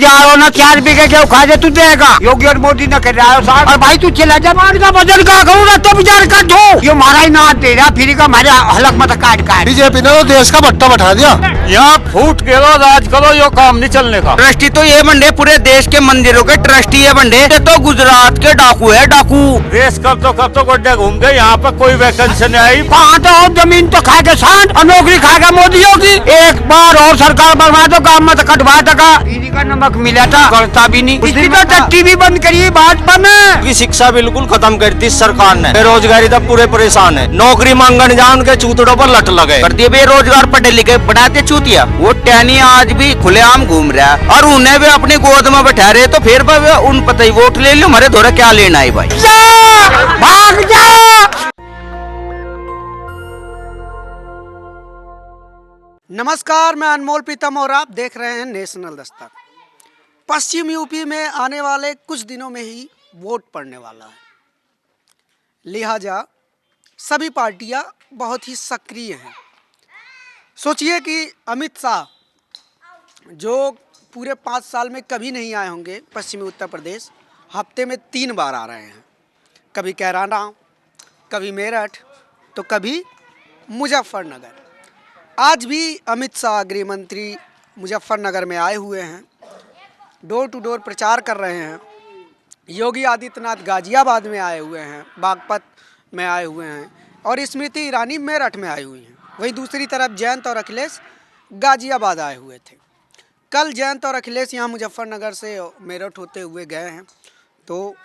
बिजारो ना 4 बीघे गेहूं खा दे तू देगा। योगी और मोदी ने कर रहा है साहब। और भाई तू चला जा मान का बदल का करूँ ना तो बिजार कर दो। ये मारा ही ना दे रहा फिर का हमारे हलक मत काट का। बीजेपी ने तो देश का भट्टा बैठा दिया। यहाँ फूट के राज करो, यो काम नहीं चलने का। ट्रस्टी तो ये बंदे पूरे देश के मंदिरों के ट्रस्टी है बंदे। ये तो गुजरात के डाकू है डाकू। रेस कर तो गोड्डे घूम गए, यहाँ पर कोई वैकेंसी नहीं आई। कहाँ तो और जमीन तो खा के शांत और नौकरी खा के मोदी होगी। एक बार और सरकार बनवा दो, काम मत कटवा देगा। चीनी का नमक मिला था करता भी नहीं। इसकी तो टट्टी भी बंद करी भाजपा ने। शिक्षा बिल्कुल खत्म कर दी सरकार ने। बेरोजगारी तो पूरे परेशान है। नौकरी मांगने जाओ उनके चूतड़ों पर लट लगे कर दिए। बेरोजगार पढ़े लिखे बनाते चूतिया। वो टैनी आज भी खुलेआम घूम रहा है और उन्हें भी अपनी गोद में बैठा रहे। तो फिर उन पता ही वोट ले लो, हमारे दौरे क्या लेना है भाई। भाग जा। नमस्कार, मैं अनमोल प्रीतम और आप देख रहे हैं नेशनल दस्तक। पश्चिम यूपी में आने वाले कुछ दिनों में ही वोट पड़ने वाला है, लिहाजा सभी पार्टियां बहुत ही सक्रिय हैं। सोचिए कि अमित शाह जो पूरे 5 साल में कभी नहीं आए होंगे पश्चिमी उत्तर प्रदेश, हफ्ते में 3 बार आ रहे हैं। कभी कैराना, कभी मेरठ, तो कभी मुजफ्फरनगर। आज भी अमित शाह गृह मंत्री मुजफ्फरनगर में आए हुए हैं, डोर टू डोर प्रचार कर रहे हैं। योगी आदित्यनाथ गाजियाबाद में आए हुए हैं, बागपत में आए हुए हैं और स्मृति ईरानी मेरठ में आई हुई हैं। वहीं दूसरी तरफ जयंत और अखिलेश गाजियाबाद आए हुए थे। कल जयंत और अखिलेश यहाँ मुजफ्फरनगर से मेरठ होते हुए गए हैं, तो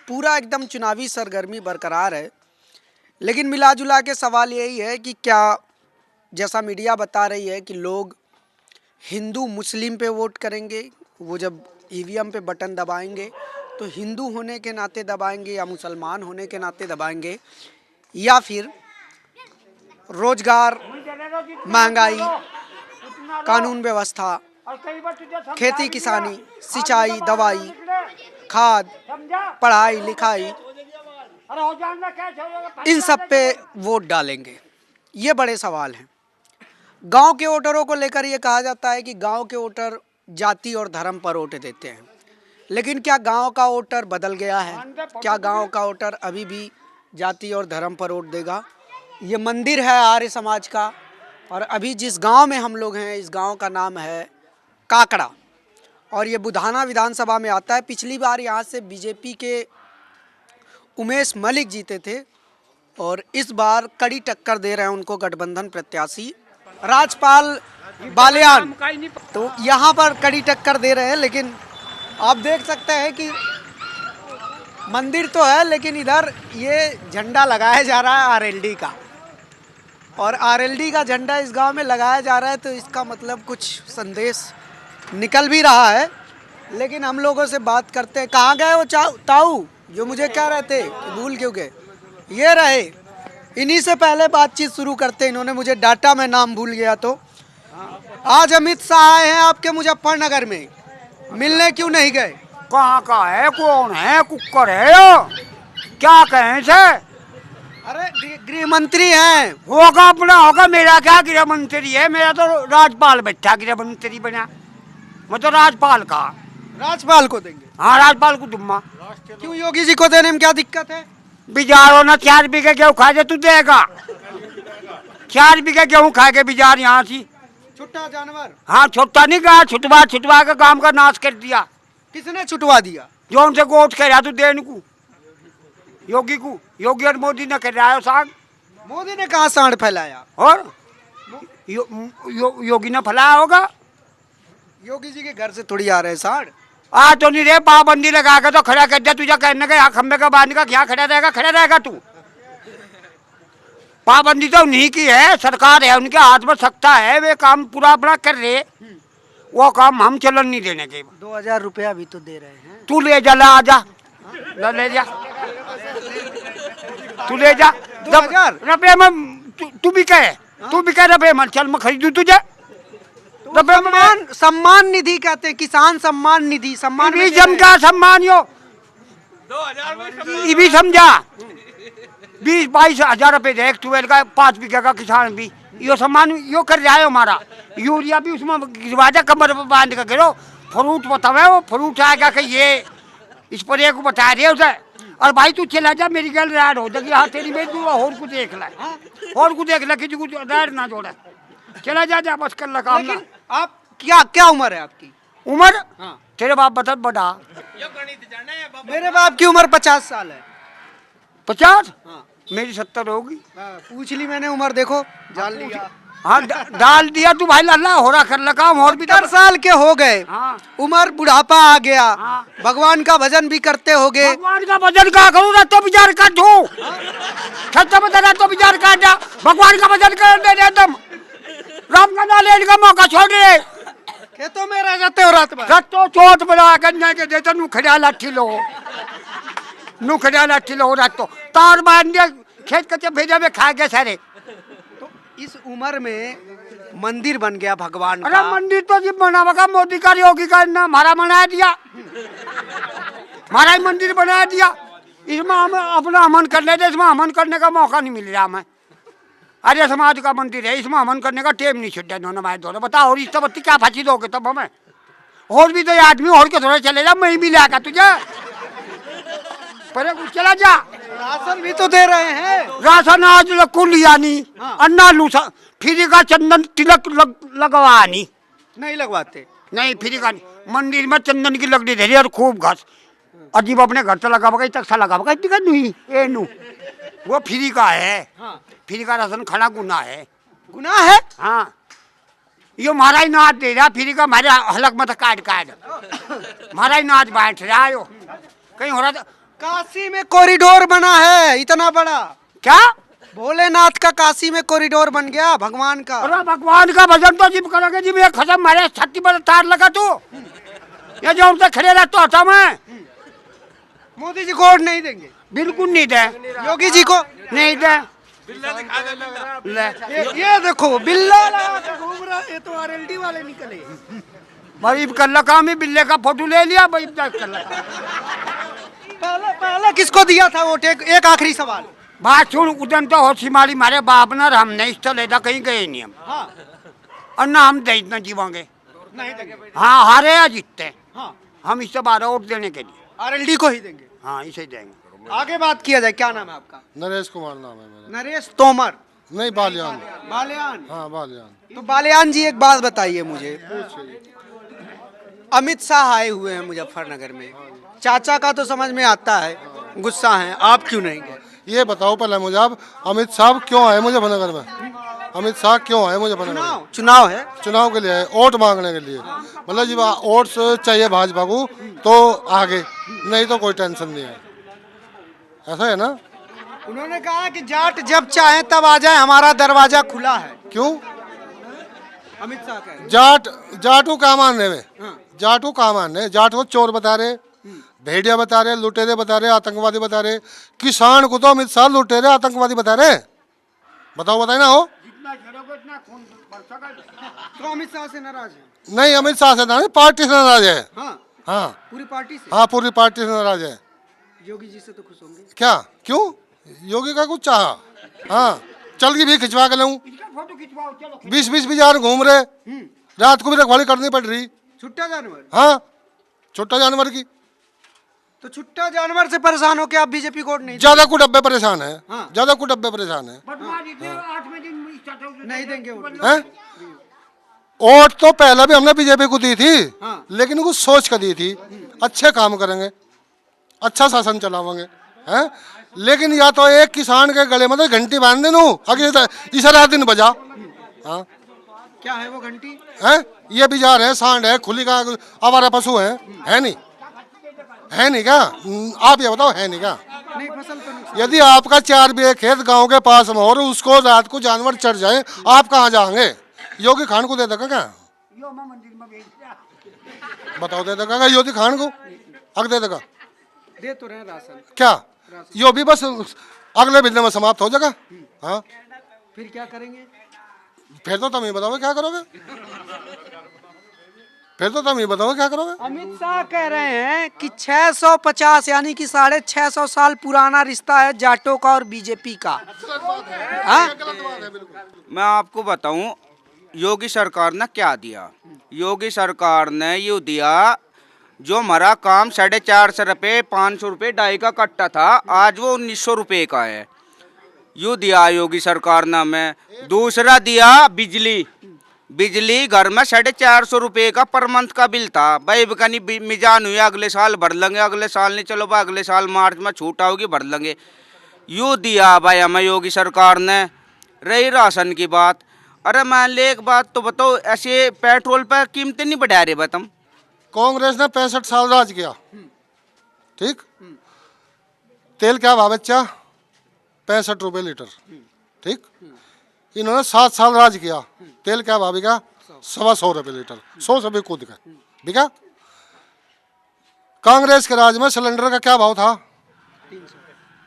पूरा एकदम चुनावी सरगर्मी बरकरार है। लेकिन मिला जुला के सवाल यही है कि क्या, जैसा मीडिया बता रही है कि लोग हिंदू मुस्लिम पे वोट करेंगे, वो जब ईवीएम पे बटन दबाएंगे तो हिंदू होने के नाते दबाएंगे या मुसलमान होने के नाते दबाएंगे, या फिर रोजगार, महंगाई, कानून व्यवस्था, खेती किसानी, सिंचाई, दवाई, खाद, पढ़ाई लिखाई, इन सब पे वोट डालेंगे। ये बड़े सवाल हैं। गांव के वोटरों को लेकर ये कहा जाता है कि गांव के वोटर जाति और धर्म पर वोट देते हैं, लेकिन क्या गांव का वोटर बदल गया है? क्या गांव का वोटर अभी भी जाति और धर्म पर वोट देगा? ये मंदिर है आर्य समाज का, और अभी जिस गांव में हम लोग हैं, इस गांव का नाम है काकड़ा और ये बुधाना विधानसभा में आता है। पिछली बार यहाँ से बीजेपी के उमेश मलिक जीते थे और इस बार कड़ी टक्कर दे रहे हैं उनको गठबंधन प्रत्याशी राजपाल बालियान। तो यहाँ पर कड़ी टक्कर दे रहे हैं, लेकिन आप देख सकते हैं कि मंदिर तो है, लेकिन इधर ये झंडा लगाया जा रहा है आरएलडी का, और आरएलडी का झंडा इस गांव में लगाया जा रहा है, तो इसका मतलब कुछ संदेश निकल भी रहा है। लेकिन हम लोगों से बात करते हैं। कहाँ गए वो ताऊ जो मुझे कह रहे थे, भूल क्यों गए? ये रहे, इन्हीं से पहले बातचीत शुरू करते। इन्होंने मुझे डाटा, मैं नाम भूल गया। तो आज अमित शाह आए हैं आपके मुजफ्फरनगर में, मिलने क्यों नहीं गए? कहाँ का है, कौन है, कुकर है यो? क्या कहें से? अरे गृह मंत्री हैं। होगा अपना होगा, मेरा क्या गृह मंत्री है? मेरा तो राजपाल बैठा गृह मंत्री बना। मैं तो राजपाल का। राजपाल को देंगे? हाँ, राजपाल को दूंगा। क्यों, योगी जी को देने में क्या दिक्कत है? बिजारो ना 4 बीघे गेहूं खा दे तू देगा। 4 बीघे गेहूं खा के बिजार यहाँ से। छुट्टा जानवर? हाँ, छुट्टा नहीं कहा, छुटवा के काम का नाश कर दिया। किसने छुटवा दिया? जो उनसे वोट कह रहा तू देने को, योगी को। योगी और मोदी ने कर रहा है साग। मोदी ने कहा सांड फैलाया? और योगी ने फैलाया होगा। योगी जी के घर से थोड़ी आ रहे सांड। आ तो नहीं रे, पाबंदी लगा के तो खड़ा कर दिया। तुझे कहने का खंबे का बांध का क्या खड़ा रहेगा तू। पाबंदी तो उन्हीं की है, सरकार है, उनके हाथ में सत्ता है, वे काम पूरा अपना कर रहे। वो काम हम चलन नहीं देने के। 2000 रुपया भी तो दे रहे हैं। तू ले जा, ला जा, ले जा, तू ले जा 2000 रुपये में। तू भी कहे रुपये में, चल मैं खरीदू तुझे। सम्मान निधि कहते हैं, किसान सम्मान निधि। सम्मान भी जम का सम्मान यो 2000 ये भी समझा। 20-22 हजार रुपये दे, ट्वेल्व का 5 बीघा का किसान भी यो सम्मान यो कर रहा है हमारा। यूरिया भी उसमें गिरवा दे, कमर पर बांध कर गिरो। फ्रूट बतावे, वो फ्रूट आएगा कि ये इस पर एक बता रहे उसे। और भाई तू चला जा, मेरी गल राड हो जाएगी, हाँ तेरी बेच दूंगा, और कुछ देख ला, और कुछ देख ला, किसी कुछ राड ना जोड़ा, चला जा, जा बस कर ला काम ना। लेकिन आप क्या क्या उम्र है आपकी? उम्र हाँ। तेरे बाप बता बड़ा। मेरे बाप की उम्र 50 साल है। 50? हाँ। मेरी 70 होगी। पूछ ली मैंने उम्र, देखो जान लिया। हाँ डाल दिया तू भाई, लल्ला हो रहा कर ला काम, और भी 70 साल के हो गए, हाँ। उम्र बुढ़ापा आ गया, हाँ। भगवान का भजन भी करते होगे। भगवान का भजन क्या करूँ, रत्तो विचार कर दू, सत्य बता रत्तो विचार कर जा, भगवान का भजन कर दे दे तुम, राम का नाम लेने का मौका छोड़ दे, खेतों में रह जाते हो रात भर। रत्तो चोट बना करने के देते नु खड़ा लाठी लो, नु खड़ा लाठी लो रत्तो तार बांध दे, खेत कच्चे भेजा में खा गए सारे। तो इस उम्र में मंदिर बन गया भगवान अरे का। मंदिर तो जी बनावा का मोदी का योगी का ना हमारा बना दिया, हमारा ही मंदिर बना दिया, इसमें हम अपना अमन कर लेते, इसमें अमन करने का मौका नहीं मिल रहा हमें। आर्य समाज का मंदिर है, इसमें अमन करने का टेम नहीं छुट्टा दोनों भाई दोनों। बताओ और इस बत्ती क्या फांसी दोगे तब हमें, और भी तो ये आदमी और के थोड़े चले जा, मैं ही भी लागा तुझे, पर चला जा। राशन भी तो दे रहे हैं। राशन आज लकू लिया नहीं, अन्ना लूसा फ्री का चंदन तिलक लगवा नहीं लगवाते। नहीं फ्री का नहीं। मंदिर में चंदन की लकड़ी धरी और खूब घास, अजीब अपने घर से लगा बगा तक लगा बगा इतनी नहीं ए नू, वो फ्री का है। हाँ। फ्री का राशन खाना गुना है, गुनाह है। हाँ यो महारा ही नाच दे रहा फ्री का, हमारे हलक मत काट काट महारा ही नाच बैठ रहा है, यो कहीं हो रहा था। काशी में कॉरिडोर बना है इतना बड़ा, क्या भोलेनाथ का काशी में कॉरिडोर बन गया भगवान का। अरे भगवान का भजन तो जिम करोगे जिम, एक खत्म मारे छत्ती पर तार लगा तू, ये जो हमसे खड़े रहते हो हटा मैं। मोदी जी को वोट नहीं देंगे? बिल्कुल नहीं दे, योगी जी को नहीं दे। ले ये देखो बिल्ला लगा के घूम रहा है, ये तो आरएलडी वाले निकले। भाई कर ला काम ही, बिल्ले का फोटो ले लिया भाई, कर ला। पहले किसको दिया था वोट? एक आखिरी सवाल। बात सुन, उदन तो होशी मारी मारे बाप ना, हम नहीं तो लेता कहीं गए नहीं हम, हाँ। और ना हम दे इतना जीवांगे, नहीं देंगे। हाँ हारे या जीतते हाँ। हम इससे 12 वोट देने के लिए, आरएलडी को ही देंगे। हाँ इसे देंगे। आगे बात किया जाए, क्या नाम है आपका? नरेश कुमार नाम है मेरा। नरेश तोमर। नहीं बालियान। बालियान। हाँ बालियान। तो बालियान जी एक बात बताइए मुझे, अमित शाह आए हुए हैं मुजफ्फरनगर में, चाचा का तो समझ में आता है गुस्सा है, आप क्यों नहीं गए? ये बताओ पहले मुझे, आप अमित शाह क्यों आए मुजफ्फरनगर में? अमित शाह क्यों आए मुजफ्फरनगर में? चुनाव है। चुनाव के लिए आए, वोट मांगने के लिए। मतलब जी वोट चाहिए भाजपा को तो आगे, नहीं तो कोई टेंशन नहीं है, ऐसा है ना? उन्होंने कहा कि जाट जब चाहे तब आ जाए, हमारा दरवाजा खुला है। क्यों? अमित शाह कह रहे जाटू का मानने में, हाँ। जाटू का मानने, जाट को चोर बता रहे, भेड़िया बता रहे, लुटेरे बता रहे, आतंकवादी बता रहे, किसान को तो अमित शाह लुटेरे आतंकवादी बता रहे। बताओ बताए ना हो। तो अमित शाह से नाराज है? नहीं अमित शाह से नाराज, पार्टी से नाराज है। हाँ। हाँ पूरी पार्टी से? हाँ पूरी पार्टी से नाराज है। योगी जी से तो खुश होंगे। क्या क्यों? योगी का कुछ चाहा? हाँ चल की भी खिंचवा के लूँ, 20-20 बाजार घूम रहे, रात को भी रखवाली करनी पड़ रही। छुट्टा जानवर? हाँ छुट्टा जानवर की। तो छुट्टा जानवर से परेशान होके आप बीजेपी को वोट नहीं ज्यादा को डब्बे परेशान है, हाँ। ज्यादा को डब्बे परेशान है। नहीं देंगे वोट? हैं? वोट तो पहले भी हमने बीजेपी को दी थी, हाँ। लेकिन कुछ सोच कर दी थी, अच्छे काम करेंगे, अच्छा शासन चलावेंगे, हैं? लेकिन या तो एक किसान के गले में तो घंटी बांध देनू, अगले इस रात दिन बजा। हाँ क्या है वो घंटी? हैं? ये बिजार है, सांड है, खुली का आवारा पशु है नहीं? है नहीं क्या? आप ये बताओ है नहीं क्या? नहीं, फसल तो नुकसान। यदि आपका 4 बीघे खेत गांव के पास में हो और उसको रात को जानवर चढ़ जाए, आप कहाँ जाएंगे? योगी खान को दे देगा क्या? बताओ दे देगा क्या योगी खान को? अग दे देगा दे तो रहे राशन। क्या? यो भी बस अगले महीने में समाप्त हो जाएगा। हाँ फिर क्या करेंगे? फिर तो तुम ही बताओगे क्या करोगे? फिर तो तुम ही बताओगे क्या करोगे? अमित शाह कह रहे हैं कि 650 यानी कि 650 साल पुराना रिश्ता है जाटों का और बीजेपी का। हाँ? मैं आपको बताऊं, योगी सरकार ने क्या दिया? योगी सरकार ने ये दिया, जो हमारा काम 450 रुपये 500 रुपये डाई का कट्टा था, आज वो 1900 रुपये का है। यू दिया योगी सरकार ने हमें। दूसरा दिया बिजली। बिजली घर में 450 रुपये का पर मंथ का बिल था भाई, कहीं मिजान हुई अगले साल भर लेंगे, अगले साल नहीं, चलो भाई अगले साल मार्च में छूट आओगी भर लेंगे। यू दिया भाई हमें योगी सरकार ने। रही राशन की बात, अरे मान ले एक बात तो बताओ, ऐसे पेट्रोल पर कीमतें नहीं बढ़ा रहे तुम? कांग्रेस ने 65 साल राज किया, ठीक। तेल क्या भाव बच्चा? 65 रुपये लीटर, ठीक। इन्होंने 7 साल राज किया, तेल क्या भाव बिका? 125 रुपये लीटर, 100 से भी कूद गए, बिका। कांग्रेस के राज में सिलेंडर का क्या भाव था?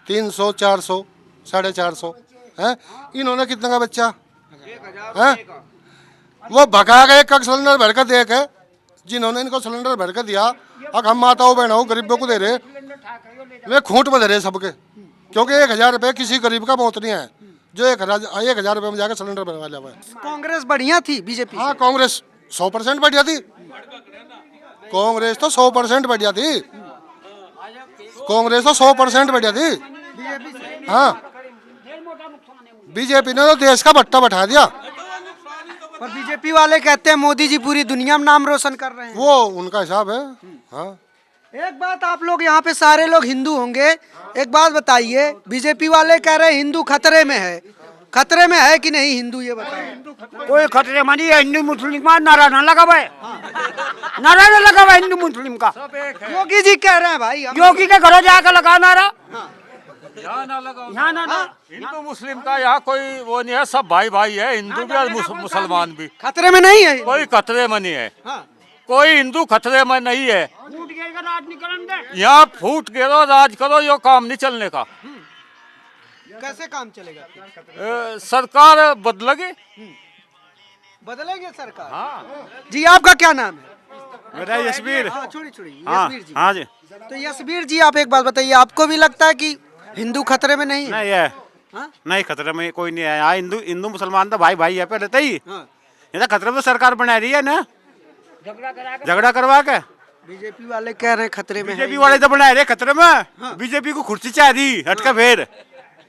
300, 400, 450 है। इन्होंने कितने का बच्चा है? वो भगा गए एक सिलेंडर भर कर दे के, जिन्होंने इनको सिलेंडर भर कर दिया, अब हम माताओं बहनों गरीबों को दे रहे, वे खूंट में दे रहे सबके, क्योंकि 1000 रुपये किसी गरीब का बहुत नहीं है जो 1000 रुपये में जाकर सिलेंडर बनवा लिया हुआ है। कांग्रेस बढ़िया थी बीजेपी? हाँ, कांग्रेस 100% बढ़िया थी। कांग्रेस तो 100% बढ़िया थी। कांग्रेस तो 100% बढ़िया थी। हाँ, बीजेपी ने तो देश का भट्टा बैठा दिया। पर बीजेपी वाले कहते हैं मोदी जी पूरी दुनिया में नाम रोशन कर रहे हैं। वो उनका हिसाब है। हाँ, एक बात, आप लोग यहाँ पे सारे लोग हिंदू होंगे, एक बात बताइए, बीजेपी वाले कह रहे हैं हिंदू खतरे में है, खतरे में है कि नहीं हिंदू, ये बताओ। कोई खतरे में नहीं है। हिंदू मुस्लिम का नारा ना लगा भाई, नारा ना लगा भाई हिंदू मुस्लिम का। योगी जी कह रहे हैं भाई, योगी के घर जाकर लगा नारा। यहाँ ना लगाओ, यहाँ ना हिंदू मुस्लिम का यहाँ कोई वो नहीं है, सब भाई भाई है, हिंदू भी और मुसलमान भी। खतरे में नहीं है कोई खतरे में नहीं है, हाँ। कोई हिंदू खतरे में नहीं है। फूट गया राज निकलन दे। यहाँ फूट गिरो राज करो, यो काम नहीं चलने का। कैसे काम चलेगा? सरकार बदलेगी, बदलेंगे सरकार। हाँ। जी आपका क्या नाम है? मेरा यशवीर। हाँ, छोड़ी हाँ, यशवीर जी। हाँ जी। तो यशवीर जी आप एक बात बताइए, आपको भी लगता है कि हिंदू खतरे में नहीं है? नहीं है, हाँ? नहीं खतरे में कोई नहीं है। यहाँ हिंदू मुसलमान तो भाई भाई है पहले तो ही। हाँ। ये तो खतरे में सरकार बना रही है ना, झगड़ा करवा के। बीजेपी वाले कह रहे हैं खतरे में है। बीजेपी वाले तो बना रहे खतरे में। बीजेपी को कुर्सी चाह दी हटका फिर,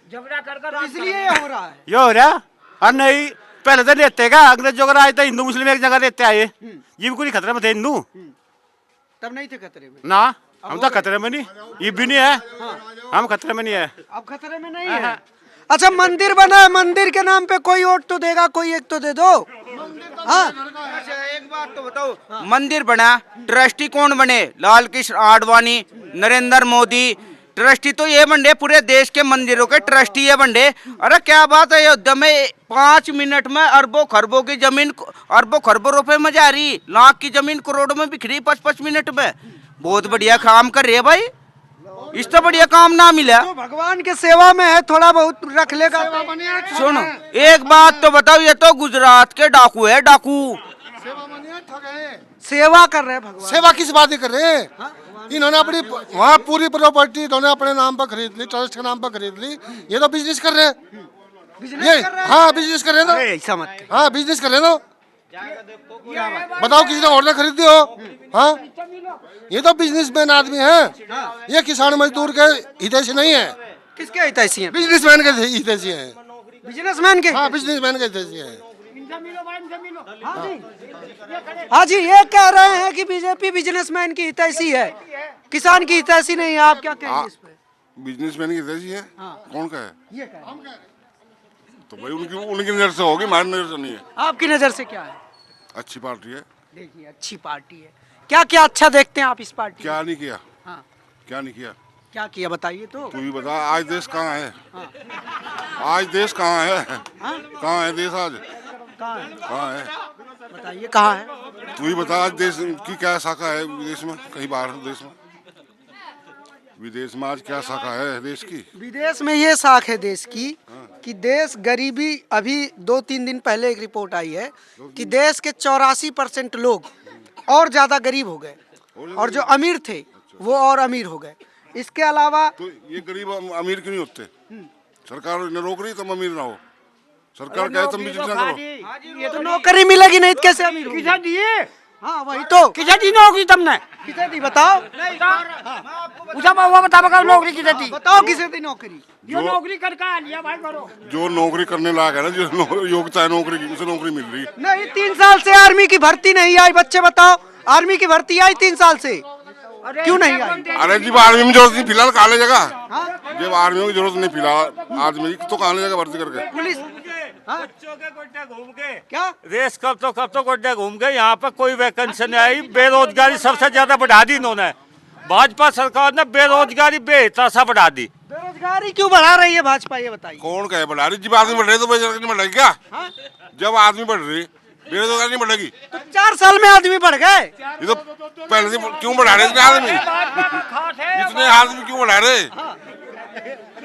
झगड़ा कर इसलिए ये हो रहा है। ये हो रहा। और नहीं पहले तो लेते का अंग्रेजों का राज था, हिंदू मुस्लिम एक जगह लेते आए, ये भी कोई खतरे में थे हिंदू तब नहीं थे खतरे में ना। हम तो खतरे में नहीं, ये भी नहीं है। हम खतरे में नहीं है। अब खतरे में नहीं है। अच्छा, मंदिर बना है, मंदिर के नाम पे कोई वोट तो देगा, कोई एक तो दे दो। हाँ, एक बात तो बताओ, मंदिर बना, ट्रस्टी कौन बने? लाल कृष्ण आडवाणी, नरेंद्र मोदी। ट्रस्टी तो ये बंदे पूरे देश के मंदिरों के ट्रस्टी ये बंदे। अरे क्या बात है, अयोध्या में 5 मिनट में अरबों खरबों की जमीन, अरबों खरबों रुपए में जा रही, लाख की जमीन करोड़ों में बिखरी 5-5 मिनट में। बहुत बढ़िया काम कर रही है भाई, इससे बढ़िया काम ना मिला। तो भगवान के सेवा में है, थोड़ा बहुत रख लेगा। सुनो एक बात तो बताओ, ये तो गुजरात के डाकू है, डाकू सेवा कर रहे हैं भगवान। सेवा किस बात की कर रहे हैं? इन्होंने अपनी वहाँ पूरी प्रॉपर्टी इन्होंने अपने नाम पर खरीद ली, ट्रस्ट के नाम पर खरीद ली। ये तो बिजनेस कर रहे हैं, ये हाँ बिजनेस कर रहे हैं ना। ऐसा मत कहिए। हाँ, बिजनेस कर रहे हैं ना। बताओ किसी ने और ना खरीद दी हो? हाँ, ये तो बिजनेसमैन आदमी है, ये किसान मजदूर के हितैषी नहीं है, किसके हितैषी हैं? बिजनेसमैन के हितैषी है। बिजनेसमैन के? हाँ, बिजनेसमैन के हितैषी है। हाँ जी, ये कह रहे हैं कि बीजेपी बिजनेसमैन की हितैषी है, किसान की हितैषी नहीं है। आप क्या कहेंगे इस पे? बिजनेसमैन की हितैषी है। कौन का है? ये कह रहे हैं। तो भाई उनकी नजर से होगी, हमारी नजर से नहीं है। आपकी नजर से क्या है? अच्छी पार्टी है। देखिए, अच्छी पार्टी है। क्या क्या अच्छा देखते हैं आप इस पार्टी में? क्या नहीं किया? हाँ, क्या नहीं किया? क्या किया बताइए तो। तू ही बता, आज देश कहाँ है? आज देश कहाँ है? कहाँ है देश आज? कहाँ है कहाँ है? बताइए, कहाँ है? तू ही बता, आज देश की क्या शाखा है विदेश में? कहीं बाहर देश में, विदेश में आज क्या शाखा है देश की? विदेश में ये साख है देश की कि देश गरीबी, अभी 2-3 दिन पहले एक रिपोर्ट आई है कि देश के 84% लोग और ज्यादा गरीब हो गए, और जो अमीर थे वो और अमीर हो गए। इसके अलावा तो ये गरीब अमीर क्यों नहीं होते? सरकार ने रोक रही तुम अमीर ना हो, सरकार कहे तुम बिजनेस ना करो। ये तो नौकरी मिलेगी नहीं तो कैसे अमीर होंगे? किसे दिए? हाँ वही तो। किसे दी नौकरी तुमने? किसे दी बताओ? उसे वो बता नौकरी किसे दी? बताओ किसे दी नौकरी? जो नौकरी करके आ लिया भाई करो। जो नौकरी करने लायक है ना, जो योग्यता है नौकरी की, उसे नौकरी मिल रही। नहीं 3 साल से आर्मी की भर्ती नहीं आई, बच्चे बताओ। आर्मी की भर्ती आई 3 साल से, क्यों नहीं आई? अरे जी आर्मी में जरूरत नहीं फिलहाल, कहाँ ले जाएगा? जब आर्मी में जरूरत नहीं फिलहाल आदमी की, तो कहाँ ले जाएगा भर्ती करके? पुलिस बच्चों के गोड्डे घूम के क्या रेस कब तो गोड्डे घूम गए। यहाँ पर कोई वैकेंसी नहीं आई। बेरोजगारी सबसे ज्यादा बढ़ा दी इन्होंने। भाजपा सरकार ने बेरोजगारी बेतहाशा बढ़ा दी। बेरोजगारी क्यों बढ़ा रही है भाजपा, ये बताइए। कौन कहे बढ़ा रही? जब आदमी बढ़ रहे तो बेरोजगारी नहीं बढ़ेगी क्या? जब आदमी बढ़ रही बेरोजगारी नहीं बढ़ेगी। तो 4 साल में आदमी बढ़ गए। ये तो पहले से क्यों बढ़ा रहे इतने आदमी? इतने आदमी क्यों बढ़ा रहे?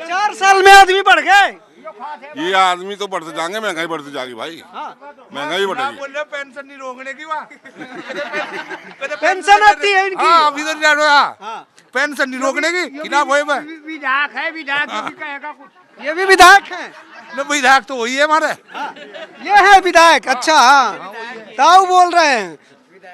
4 साल में आदमी बढ़ गए। ये आदमी तो बढ़ते जाएंगे, महंगाई बढ़ती जाएगी भाई। महंगाई बढ़ेगी। पेंशन नहीं रोकने की बात। पेंशन आती है इनकी। हाँ अभी तो पेंशन नहीं रोकने की खिलाफ हुए मैं। विधायक है, विधायक भी कहेगा कुछ। ये भी विधायक है। विधायक तो वही है हमारे। ये है विधायक। अच्छा हाँ, ताऊ बोल रहे हैं।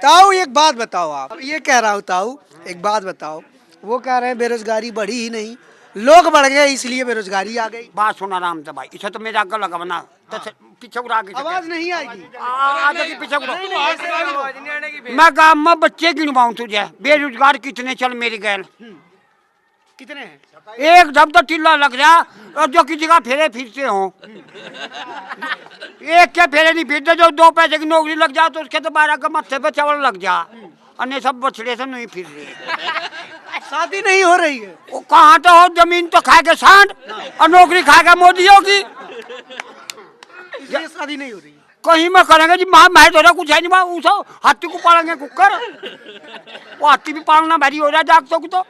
ताऊ एक बात बताओ, आप ये कह रहा हूँ ताऊ एक बात बताओ, वो कह रहे हैं बेरोजगारी बढ़ी ही नहीं, लोग बढ़ गए इसलिए बेरोजगारी आ गई। बात सुना राम से भाई, इसे तो मेरा गल लगा बना तो पीछे उड़ा के आवाज नहीं आएगी। आगे की पीछे उड़ा। मैं गाँव में बच्चे गिनवाऊं तुझे, बेरोजगार कितने चल मेरी गैल? कितने हैं? एक जब तो टिल्ला लग जा और जो किसी का फेरे फिरते हो। एक के फेरे नहीं फिरते, जो 2 पैसे की नौकरी लग जा तो उसके तो 12 का मत्थे पे चावल लग जा। अन्य सब बछड़े से नहीं फिर रहे। शादी नहीं हो रही है। वो कहाँ तो हो, जमीन तो खा के सांड और नौकरी खा के मोदी होगी। इसलिए शादी नहीं हो रही है। कहीं में करेंगे जी, मैं तो कुछ है नहीं, उस हाथी को पालेंगे कुकर। वो हाथी भी पालना भारी हो रहा है जागतों को। तो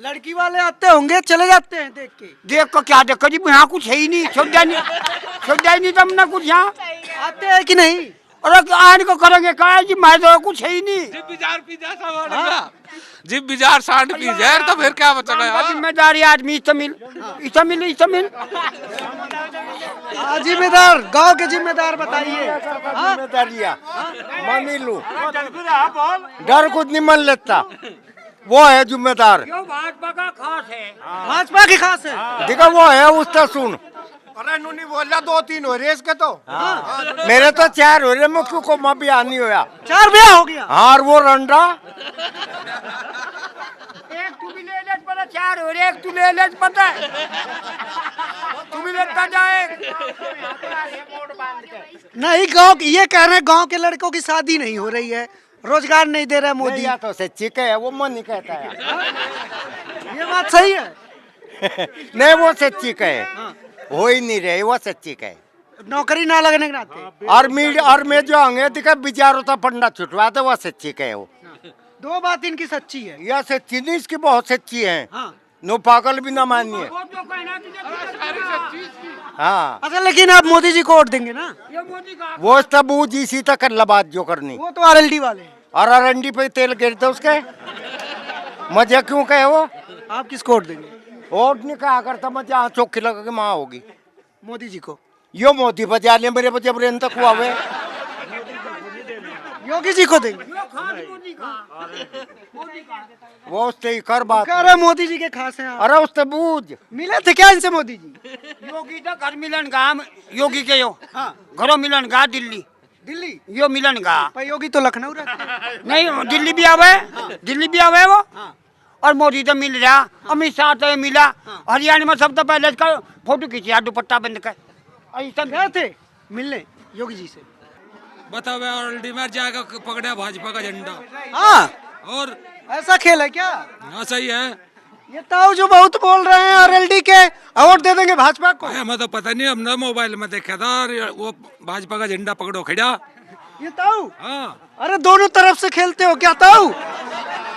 लड़की वाले आते होंगे, चले जाते हैं देख के। देख कर क्या देखो जी, यहाँ कुछ है ही नहीं। छोड़ नहीं तुमने कुछ यहाँ। आते हैं कि नहीं? अरे आज को करेंगे क्या जी, मैं तो कुछ है ही नहीं। जिब बिजार सांड पी जाए तो फिर क्या बचेगा यार? जिम्मेदारी आदमी इस्तेमिल। जिम्मेदार गांव के जिम्मेदार बताइए। जिम्मेदारियाँ मान लू, डर कुछ नहीं मान लेता, वो है जिम्मेदार। भाजपा का खास है। भाजपा की खास है। देखा वो है उसका सुन। अरे नहीं बोल रहा 2-3 हो रहे इसके तो। मेरे तो 4 हो रहे, मुख्य को माँ भी आनी होया। 4 ब्याह हो गया। हाँ और वो रंडा एक तू भी ले ले पता 4 हो रहे, एक तू ले ले पता है। तू भी लेता जाए। नहीं गांव ये कह रहे हैं गांव के लड़कों की शादी नहीं हो रही है, रोजगार नहीं दे रहा मोदी। या तो सच्ची है, वो मन नहीं कहता है। ये बात सही है। नहीं वो सच्ची है, हो ही नहीं रहे, वो सच्ची है। नौकरी ना लगने के नाते। और मैं जो आगे दिखा बिचारों था फंडा छुटवाते, वो सच्ची है। वो 2 बात इनकी सच्ची है। यह सच्ची नहीं, इसकी बहुत सच्ची है। हाँ। नो पागल भी ना मानिए। हाँ अच्छा लेकिन आप मोदी जी को वोट देंगे ना? वो तब वो इसी तक कर बात जो करनी। वो तो आरएलडी वाले हैं। और अरंडी पे तेल गिरते उसके मजा क्यों कहे वो? आप किसको वोट देंगे? वोट नहीं कहा करता, मजा यहाँ चौकी लगा के माँ होगी। मोदी जी को। यो मोदी बजा ले मेरे बजे ब्रेन तक हुआ हुए। योगी जी को देंगे। वो उससे ही कर बात। कह रहे मोदी जी के खास हैं आप। अरे उससे बूझ मिले थे क्या इनसे मोदी जी? योगी तो घर मिलन गा योगी के यो। हाँ। घरों मिलन गा दिल्ली। दिल्ली यो मिलन गा। पर योगी तो लखनऊ रहते हैं। नहीं दिल्ली भी आवे। दिल्ली भी आवे वो। और मोदी तो मिल रहा, अमित शाह तो मिला। हरियाणा में सब तो पहले इसका फोटो खींचा दुपट्टा बंद कर। ऐसा गए थे मिलने योगी जी से। बताओ ऑलरेडी में जाएगा पकड़ा भाजपा का झंडा। हाँ और ऐसा खेल है क्या? हाँ सही है। ये ताऊ जो बहुत बोल रहे हैं आरएलडी के वोट दे देंगे भाजपा को। हमें तो पता नहीं, हमने मोबाइल में देखा था और वो भाजपा का झंडा पकड़ो खड़ा। ये ताऊ हाँ अरे दोनों तरफ से खेलते हो क्या ताऊ?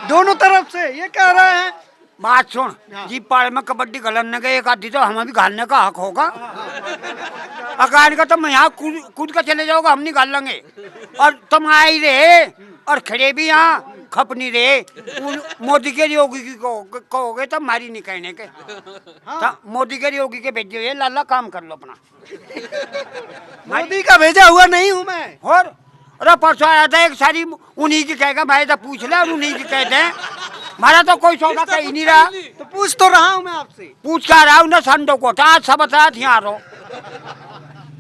दोनों तरफ से ये कह रहे हैं। बात सुन जी, पाड़ में कबड्डी घलने का एक आधी तो हमें भी घालने का हक होगा। अकान का तुम यहाँ कूद कर चले जाओगे, हम नहीं घाल लेंगे। और तुम आए रहे और खड़े भी यहाँ खप नहीं रहे मोदी के योगी की कहोगे तो हमारी नहीं कहने के मोदी के योगी के भेजे हुए लाला काम कर लो अपना मोदी का भेजा हुआ नहीं हूँ मैं। और अरे परसों आया था एक सारी उन्हीं की कहेगा मैं तो पूछ ले और उन्हीं की कहते हैं हमारा तो कोई सौदा कहीं नहीं रहा। तो पूछ तो रहा हूँ मैं आपसे। पूछ कर रहा हूँ ना संडो को था आज सब बताया यहाँ रहो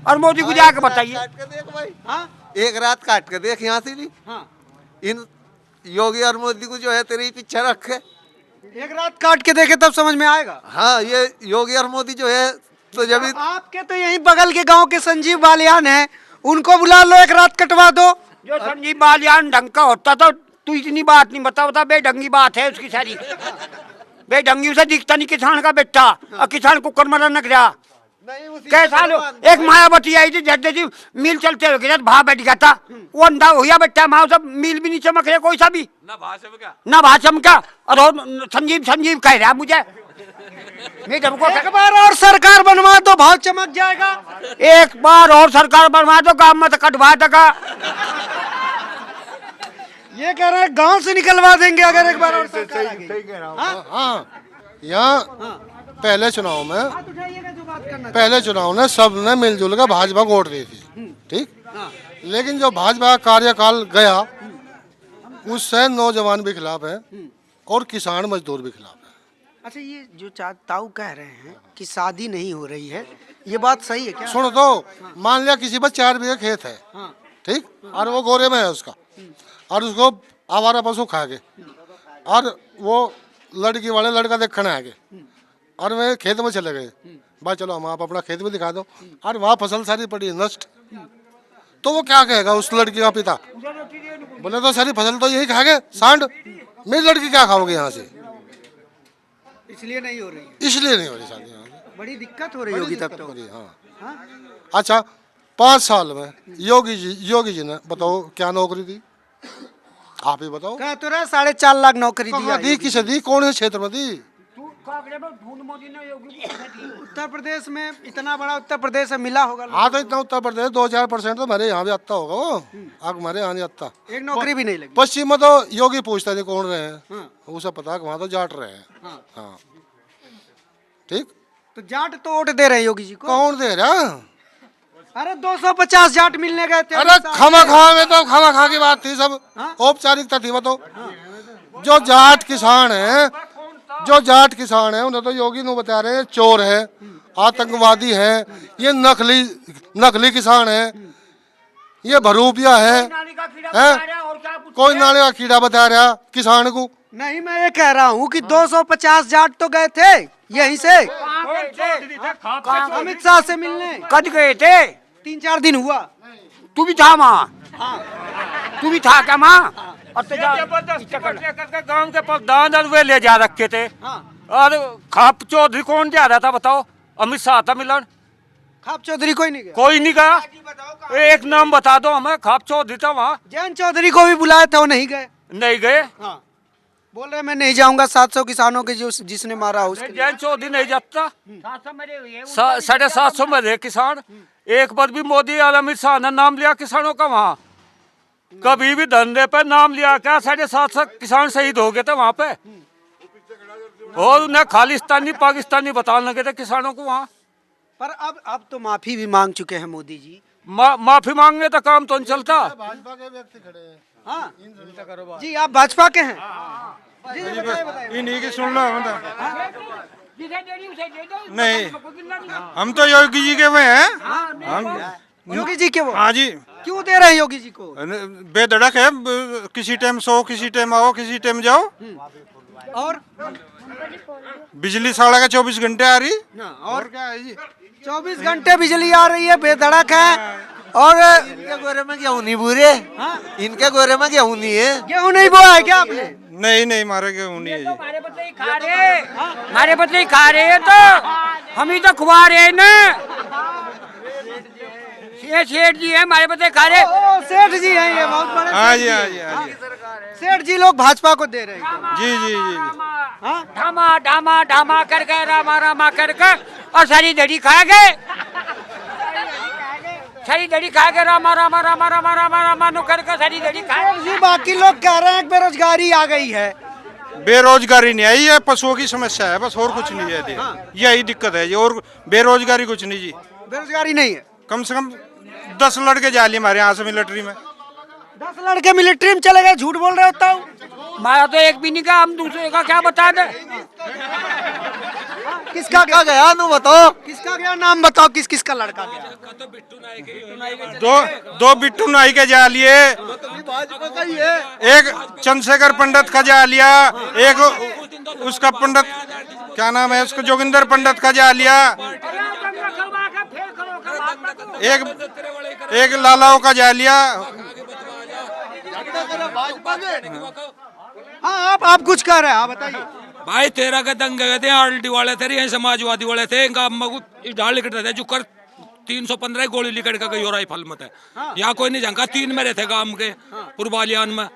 और मोदी को जाके बताइए। हाँ एक रात काट के देख यहाँ से भी हाँ इन योगी और मोदी को जो है तेरे पीछे रखे। एक रात काट के देखे तब समझ में आएगा। हाँ ये योगी और मोदी जो है तो जब आपके तो यहीं बगल के गांव के संजीव बालियान है, उनको बुला लो एक रात कटवा दो। जो संजीव बालियान ढंग का होता तो तू इतनी बात नहीं बता बेढंगी बात है उसकी सारी बेढंगी उसे दिखता नहीं किसान का बेटा और किसान कुकर मरा न गया कैसा लो। एक मायावती आई थी जड्डे जी मिल चलते हुए भाव बैठ गया था वो अंधा हुआ बेटा माँ सब मिल भी नहीं चमक रहे कोई सा भी ना भाषम का और संजीव कह रहा मुझे एक बार और सरकार बनवा दो भाव चमक जाएगा। एक बार और सरकार बनवा दो गाँव में तो कटवा देगा। ये कह रहे हैं गांव से निकलवा देंगे अगर एक बार और सरकार आ गई। हाँ यहाँ पहले चुनाव में सब ने मिलजुल कर भाजपा को वोट दी थी ठीक। लेकिन जो भाजपा का कार्यकाल गया उससे नौजवान भी खिलाफ है और किसान मजदूर भी खिलाफ है। अच्छा ये जो ताऊ कह रहे हैं कि शादी नहीं हो रही है ये बात सही है क्या? सुनो तो मान लिया किसी पर 4 बीघे खेत है ठीक और वो गोरे में है उसका और उसको आवारा पशु खा गए और वो लड़की वाले लड़का देखने आ गए और वे खेत में चले गए भाई चलो हम आप अपना खेत भी दिखा दो और वहाँ फसल सारी पड़ी है नष्ट। तो वो क्या कहेगा उस लड़की का पिता बोले तो सारी फसल तो यही खा गए सांड मेरी लड़की क्या खाओगे यहाँ से इसलिए नहीं हो रही है। इसलिए नहीं हो रही शादी यहाँ से। बड़ी दिक्कत हो रही होगी तब तो। हाँ अच्छा 5 साल में योगी जी ने बताओ क्या नौकरी दी आप ही बताओ। कह तो रहे 4.5 लाख नौकरी दी किसे दी कौन से क्षेत्र में दी? उत्तर प्रदेश में इतना बड़ा उत्तर प्रदेश है मिला होगा। हाँ तो इतना उत्तर प्रदेश 2-4% तो हमारे यहाँ भी आता होगा वो आग हमारे यहाँ नहीं आता। एक नौकरी भी नहीं लगी। पश्चिम में तो योगी पूछता नहीं कौन रहे हैं उसे पता वहाँ तो जाट रहे हैं। हाँ ठीक तो जाट तो वोट दे रहे हैं योगी जी को। कौन दे रहा? अरे 250 जाट मिलने गए थे। अरे खामा खा में तो खामा खा की बात थी सब औपचारिकता थी। बताओ जो जाट किसान है उन्हें तो योगी ने बता रहे हैं चोर है आतंकवादी है ये नकली किसान है ये भरूपिया है कोई नाले का कीड़ा बता रहा किसान को। नहीं मैं ये कह रहा हूँ कि 250 जाट तो गए थे यहीं से अमित शाह से मिलने। कद गए थे 3-4 दिन हुआ। तू भी था वहाँ तू भी था क्या वहाँ और तो गांव के प्रधान और वे ले जा रखे थे और खाप चौधरी कौन जा रहा था बताओ? अमित शाह था मिलन। खाप चौधरी कोई नहीं गया। कोई नहीं गया। एक नाम बता दो हमें। खाप चौधरी था वहाँ। जैन चौधरी को भी बुलाया था वो नहीं गए। नहीं गए। हाँ बोल रहे मैं नहीं जाऊंगा 700 किसानों के जो जिसने मारा उसके। जैन चौधरी नहीं जाता। 750 में रहे किसान। एक बार भी मोदी और अमित शाह ने नाम लिया किसानों का वहाँ? कभी भी धंधे पे नाम लिया क्या? 750 किसान शहीद हो गए थे वहाँ पे और उन्हें खालिस्तानी पाकिस्तानी बताने लगे थे किसानों को वहाँ। पर अब तो माफी भी मांग चुके हैं मोदी जी। माफी मांगने तो काम तो नहीं चलता। भाजपा के व्यक्ति खड़े हैं। हाँ जी आप भाजपा के हैं। जी बताइए। इन्हीं की सुन लो नहीं हम तो योगी जी के में हैं। हम योगी जी के वो। हाँ जी क्यों दे रहे हैं योगी जी को? बेधड़क है किसी टाइम सो किसी टाइम आओ किसी टाइम जाओ और बिजली 24 घंटे आ रही और क्या है जी 24 घंटे बिजली आ रही है बेधड़क है। और इनके गोरे में गेहूं नहीं बुरे इनके गोरे में गेहूं नहीं है। गेहूं नहीं बोया है क्या आपने? नहीं मारे गेहूं नहीं है जी। हमारे बच्चे ही खा रहे हैं तो हम ही तो खुआ रहे हैं ना। ये सेठ जी है हमारे बच्चे खा रहे। सेठ जी हैं ये बहुत बड़े। हाँ जी हाँ जी हाँ जी सेठ जी लोग भाजपा को दे रहे हैं। जी जी जी ढामा ढामा ढामा करके रामा रामा करके और सारी दड़ी खा गए। सारी दड़ी खा के रामा रामा रामा रामा रामा रामा नु करके सारी दड़ी खाए। जी बाकी लोग कह रहे हैं कि बेरोजगारी आ गई है। बेरोजगारी नहीं आई है, पशुओं की समस्या है बस, और कुछ नहीं है जी। यही दिक्कत है जी, और बेरोजगारी कुछ नहीं जी। बेरोजगारी नहीं है। कम से कम 10 लड़के जा लिए हमारे यहाँ से मिलिट्री में। 10 लड़के मिलिट्री में चले गए, झूठ बोल रहे होता हूँ। हमारा तो एक भी नहीं का, हम दूसरे का क्या बता दे। किसका क्या गया नु बताओ, किसका गया नाम बताओ, किस किस का लड़का गया। दो बिट्टू नाई के जा लिए, एक चंद्रशेखर पंडित का जा लिया, एक उसका पंडित क्या नाम है उसको जोगिंदर पंडित का जा लिया, एक लालाओं का जा लिया। हाँ आप कुछ कह रहे हैं, आप बताइए। भाई तेरा का दंगे गए थे, आरएलडी वाले थे, यही समाजवादी वाले थे, इनका ढाल लिखते थे जो कर 315 गोली लिखट का गई और राइफल में थे। यहाँ कोई नहीं झंका, 3 मेरे थे गांव के पुरबालियान में,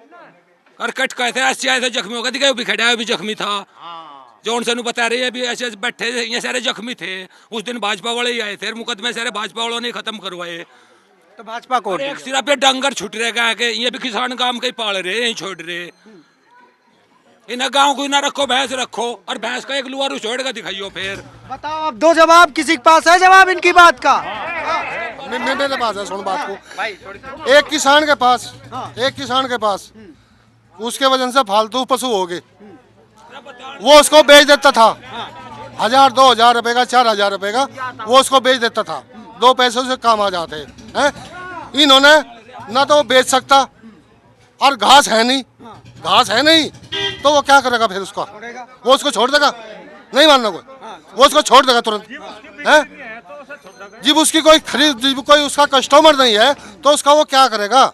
और कट कहे थे ऐसे आए थे जख्मी हो गए, भी खड़ा भी जख्मी था। जो उनसे बता रही है भी ऐसे बैठे थे, ये सारे जख्मी थे। उस दिन भाजपा वाले ही आए थे, मुकदमे सारे भाजपा वालों ने खत्म करवाए। तो भाजपा को एक सिर्फ ये डंगर छुट रहे गाय के, ये भी किसान काम के पाल रहे, यही छोड़ रहे। इन गाँव को ना रखो, भैंस रखो, और भैंस का एक लुआरू छोड़ के दिखाइयो। फिर बताओ, अब दो जवाब, किसी के पास है जवाब इनकी बात का? मेरे पास है, सुन बात को। एक किसान के पास उसके वजन से फालतू पशु हो गए, वो उसको बेच देता था 1000 2000 रुपए का, 4000 रुपए का, वो उसको बेच देता था। 2 पैसों से काम आ जाते हैं। इन्होंने ना तो वो बेच सकता, और घास है नहीं, तो वो क्या करेगा फिर? उसका वो उसको छोड़ देगा? नहीं मानना कोई, वो उसको छोड़ देगा तुरंत है। जब उसकी कोई जब कोई उसका कस्टमर नहीं है तो उसका वो क्या करेगा?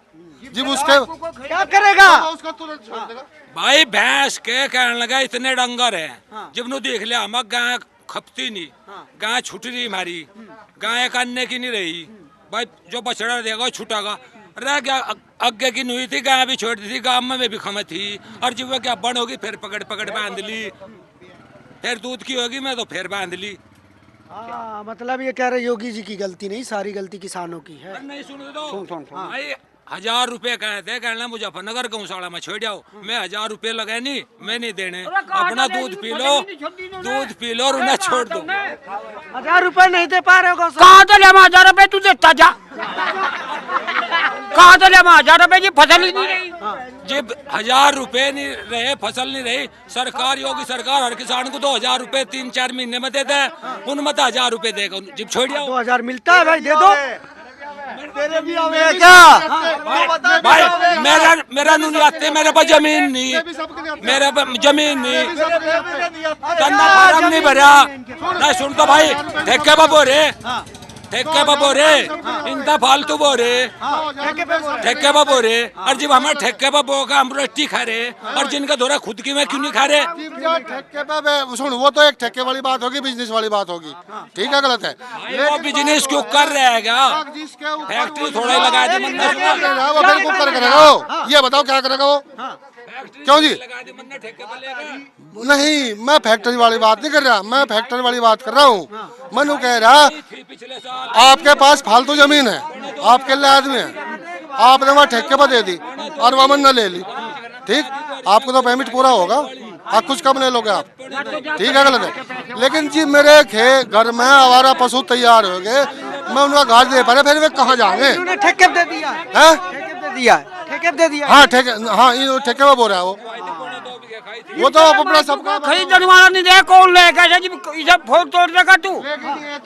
जब उसके क्या करेगा? उसका तुरंत छोड़ देगा। भाई भैंस के कहने लगा इतने डंगर है, जब नु देख लिया हम गाय खपती नहीं, गाय छुट रही हमारी, गाय करने की नहीं रही। भाई जो बछड़ा देगा छुटागा, रह गया आगे की नुई थी, गाय भी छोड़ दी थी, गाँव में भी खमत थी, और जब वो क्या बड़ होगी फिर पकड़ पकड़ बांध ली, फिर दूध की होगी मैं तो फिर बांध ली। मतलब ये कह रहे योगी जी की गलती नहीं, सारी गलती किसानों की है। नहीं सुन दो, भाई 1000 रुपए कहे थे, कहना मुजफ्फरनगर गौशाला में छोड़ जाओ, मैं 1000 रुपए लगे नहीं, मैं नहीं देने, अपना दूध पी लो और उन्हें छोड़ दो। 1000 रुपए नहीं दे पा रहे हो? कहाँ तो ले 1000 रुपए तू देता जा, कहाँ तो ले 1000 रुपए की फसल ही नहीं रही। जब 1000 रुपए नहीं रहे, फसल नहीं रही, सरकार योगी सरकार हर किसान को 2000 रुपए 3-4 महीने में देता है, उनमें तो 1000 रुपए देगा। जब छोड़ जाओ 2000 मिलता है भाई, दे दो। तेरे भी आवे क्या? भाई मेरा नहीं आते, मेरे पास जमीन नहीं, मेरे पास जमीन नहीं, धंधा फार्म नहीं भरा। नहीं सुन तो भाई, ठेके पे बोरे, ठेके पे बोरे, इनका फालतू बोरे, ठेके पे बोरे, और जब हमारे ठेके पे बोगा हम रोटी खा रहे, और जिनका धोरा खुद की में क्यों नहीं खा रहे? ठेके पे सुन, वो तो एक ठेके वाली बात होगी, बिजनेस वाली बात होगी, ठीक है, गलत है। वो बिजनेस क्यों कर रहे हैं? फैक्ट्री थोड़ा ही लगा दे, वो बिल्कुल करेगा वो। ये बताओ क्या करेगा वो? क्यों जी? नहीं, मैं फैक्ट्री वाली बात नहीं कर रहा, मैं फैक्ट्री वाली बात कर रहा हूँ। मनु कह रहा आपके पास फालतू जमीन है, आपके लिए आदमी है, आपने वहाँ ठेके पर दे दी और वह मन न ले ली, ठीक, आपको तो पेमेंट पूरा होगा, आप कुछ कम ले लोगे आप, ठीक है, गलत है। लेकिन जी मेरे घर में आवारा पशु तैयार हो गए, मैं उनका घास दे पा रहा, फिर वे कहाँ जाएंगे? ठेके पे दे दिया है, ठेके पे दे दिया। हाँ ठेके पे बोल रहा है वो तो अपना सबका खरीदने वाला नहीं दे, कौन लेगा? इसे फोन तोड़ देगा तू?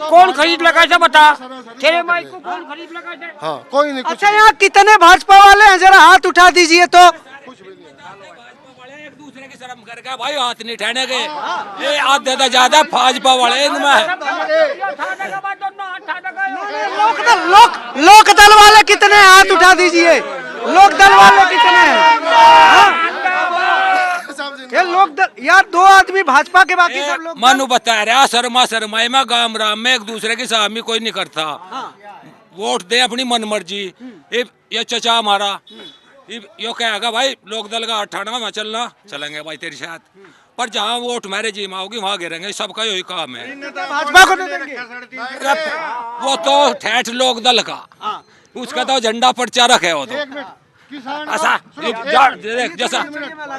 कौन खरीद लगा इसे बता, तेरे माइक को कौन खरीद लगा इसे? हाँ कोई नहीं। अच्छा यहाँ कितने भाजपा वाले हैं, जरा हाथ उठा दीजिए तो। एक दूसरे की शर्म करके भाई हाथ नहीं उठाने के, ये आधे से ज्यादा भाजपा वाले इनमें। लोक दल वाले कितने हैं? हाथ उठा दीजिए। लोक दल वाले कितने हैं? ये लोक दल यार, 2 आदमी भाजपा के, बाकी सब लोग मनु बता रहा शर्माए में गाम राम में एक दूसरे की सामी कोई नहीं करता। वोट दे अपनी मन मर्जी। ये चचा हमारा यो कहेगा भाई लोक दल का 98 में चलना, चलेंगे भाई तेरे साथ, पर जहाँ वोट मेरे जी में होगी वहाँ गिरेंगे, सबका यही काम है। भाजपा को दे देंगे। वो तो ठेठ लोक दल का, उसका तो झंडा प्रचारक है वो तो। ऐसा देख जैसा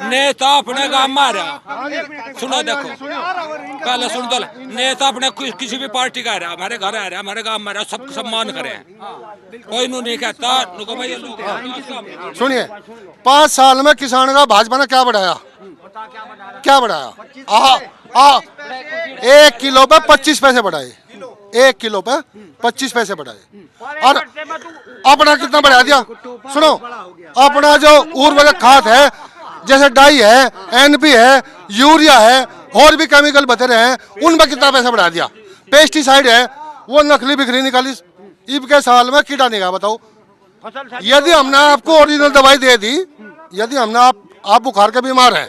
नेता अपने गांव में आ रहा, सुनो देखो पहले सुन दो, नेता अपने किसी भी पार्टी का आ रहा, हमारे घर आ रहा, हमारे गांव में आ रहा, सबको सम्मान करें, कोई नू नहीं कहता नुको भाई ये लोग। सुनिए, 5 साल में किसान का भाजपा ने क्या बढ़ाया? क्या बढ़ाया? 1 किलो पे 25 पैसे बढ़ाए, 1 किलो पे 25 पैसे बढ़ाए। और अपना कितना बढ़ा दिया? सुनो, अपना जो उर्वरक खाद है, जैसे डाई है, एनपी है, यूरिया है, और भी केमिकल बतेरे हैं, उनमें कितना पैसा बढ़ा दिया। पेस्टिसाइड है, वो नकली बिक्री निकाली। ईब के साल में कीड़ा निकाला, बताओ। यदि हमने आपको ओरिजिनल दवाई दे दी, यदि हमने आप बुखार के बीमार हैं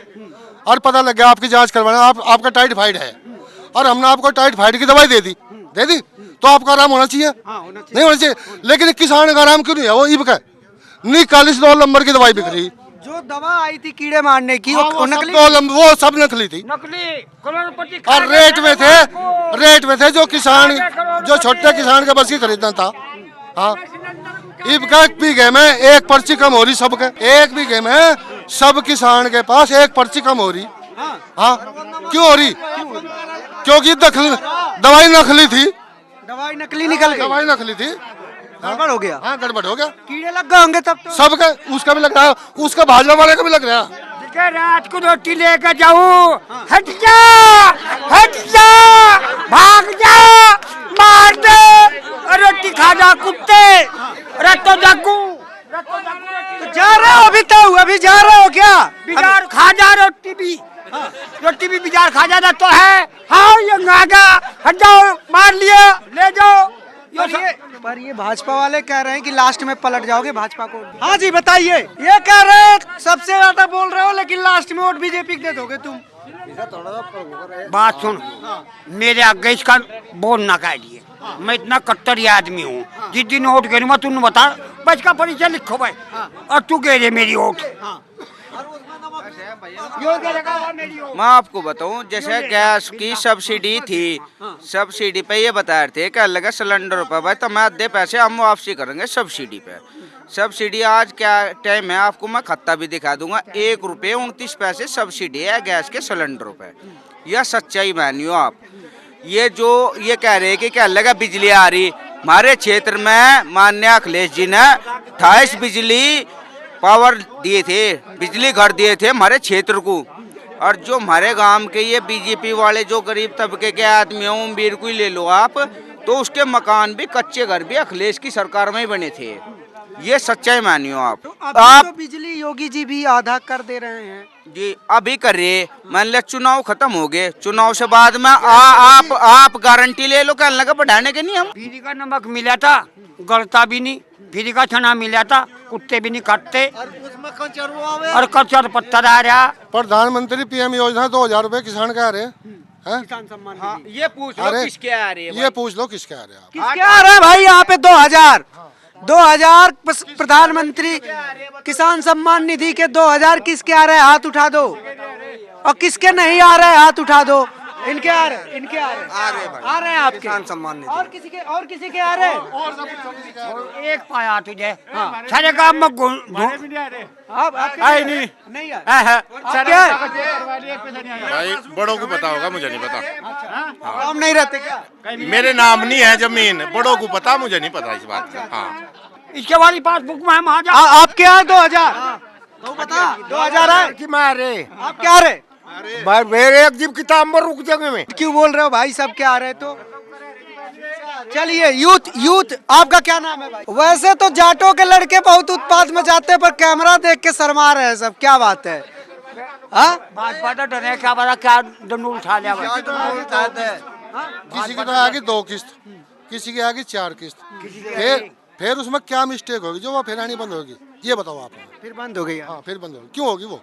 और पता लग गया आपकी जांच करवाना, आपका टाइफाइड है, और हमने आपको टाइफाइड की दवाई दे दी, तो आपका आराम होना चाहिए? नहीं होना चाहिए। लेकिन किसान का आराम क्यों नहीं है? वो ईब का निकालिस 2 नंबर की दवाई बिक रही। जो दवा आई थी कीड़े मारने की, वो नकली, वो सब नकली थी, और रेट में थे जो किसान, जो छोटे किसान के बस की खरीदना था। हाँ, ईब का 1 बीघे में 1 पर्ची कम हो रही सबके, 1 बीघे में सब किसान के पास 1 पर्ची कम हो रही। हाँ, क्यों हो रही? क्योंकि दवाई नकली थी, दवाई नकली निकल गई, दवाई नकली थी, गड़बड़ हो गया। हाँ, गड़बड़ हो गया, कीड़े लग गए होंगे तब तो। सबका, उसका भी लग रहा है, उसका भाजपा वाले का भी लग रहा है। रात को रोटी लेकर जाऊं, हट जा, भाग जा, मार दे, रोटी खा जा कुत्ते, रत्तो जागू, तो जा रहे हो अभी जा रहे हो क्या? बिजार खा जा, रोटी भी बिजार खा जाता तो है। हाँ, ये नागा, हट जाओ, मार लिया, ले जाओ। पर ये भाजपा वाले कह रहे हैं कि लास्ट में पलट जाओगे भाजपा को। हाँ जी बताइए, ये कह रहे हैं सबसे ज्यादा बोल रहे हो, लेकिन लास्ट में वोट बीजेपी को दे दोगे तुम। बात सुन, मेरे आगे इसका बोलना कह दिए, मैं इतना कट्टर आदमी हूँ, जिस दिन वोट गिरूंगा तुम बता, बच का परिचय लिखो भाई, और तू कह रहे मेरी वोट। मैं आपको बताऊं, जैसे गैस की सब्सिडी थी, सब्सिडी पे ये बता रहे थे कि लगा सिलेंडर पे भाई तो मैं आधे पैसे हम वापसी करेंगे सब्सिडी पे। सब्सिडी आज क्या टाइम है, आपको मैं खत्ता भी दिखा दूंगा, 1 रुपये 29 पैसे सब्सिडी है गैस के सिलेंडरों पे। यह सच्चाई मानियो आप। ये जो ये कह रहे हैं कि क्या लगा बिजली आ रही, हमारे क्षेत्र में माननीय अखिलेश जी ने 28 बिजली पावर दिए थे, बिजली घर दिए थे हमारे क्षेत्र को। और जो हमारे गांव के ये बीजेपी वाले जो गरीब तबके के आदमी हैं, उम्मीद को ही ले लो आप, तो उसके मकान भी, कच्चे घर भी अखिलेश की सरकार में ही बने थे। ये सच्चाई मानियो आप। तो आप तो बिजली योगी जी भी आधा कर दे रहे हैं जी, अभी कर रहे, मान लिया चुनाव खत्म हो गए, चुनाव से बाद में आप गारंटी ले लो क्या लगा बढ़ाने के नहीं। हम फ्री का नमक मिला था, गलता भी नहीं, फ्री का चना मिला था, कुत्ते भी नहीं काटते, और कचर पत्थर आ रहा। प्रधानमंत्री PM योजना 2000 रुपए किसान का आ रहे हैं। किसान सम्मान हाँ, ये पूछ लो किसके आ रही है, ये पूछ लो किसके आ रहे हैं। किसके आ रहा है भाई यहाँ पे? 2000 प्रधानमंत्री किसान सम्मान निधि के 2000 किसके आ रहे हैं? हाथ उठा दो। और किसके नहीं आ रहे हैं? हाथ उठा दो। इनके आ रहे हैं, इनके आ रहे हैं आपके किसान सम्मान निधि। और किसी के आ रहे हैं? एक पाया तुझे सारे काम में नहीं भाई बड़ों को पता होगा, मुझे नहीं पता। हम नहीं रहते क्या? मेरे नाम नहीं है जमीन, बड़ों को पता, मुझे नहीं पता इस बात का। हाँ, इसके वाली पासबुक में हम आ जा। आपके यहाँ 2000 तो बता 2000 है कि मारे आप क्या रहे? भाई मेरे एक जीप किताब में रुक जाएंगे में। क्यों बोल रहे हो भाई? सब क्या आ रहे? तो चलिए यूथ आपका क्या नाम है भाई? वैसे तो जाटों के लड़के बहुत उत्पात मचाते हैं, पर कैमरा देख के शर्मा रहे हैं सब, क्या बात है? भाजपा तो डरे, क्या पता क्या दंडू उठा लिया। किसी की तो आगे 2 किस्त, किसी की आगे 4 किस्त, फिर उसमें क्या मिस्टेक होगी जो वो फिर आनी बंद होगी? ये बताओ आप। फिर बंद हो गई? हाँ, फिर बंद होगी। क्यों होगी वो?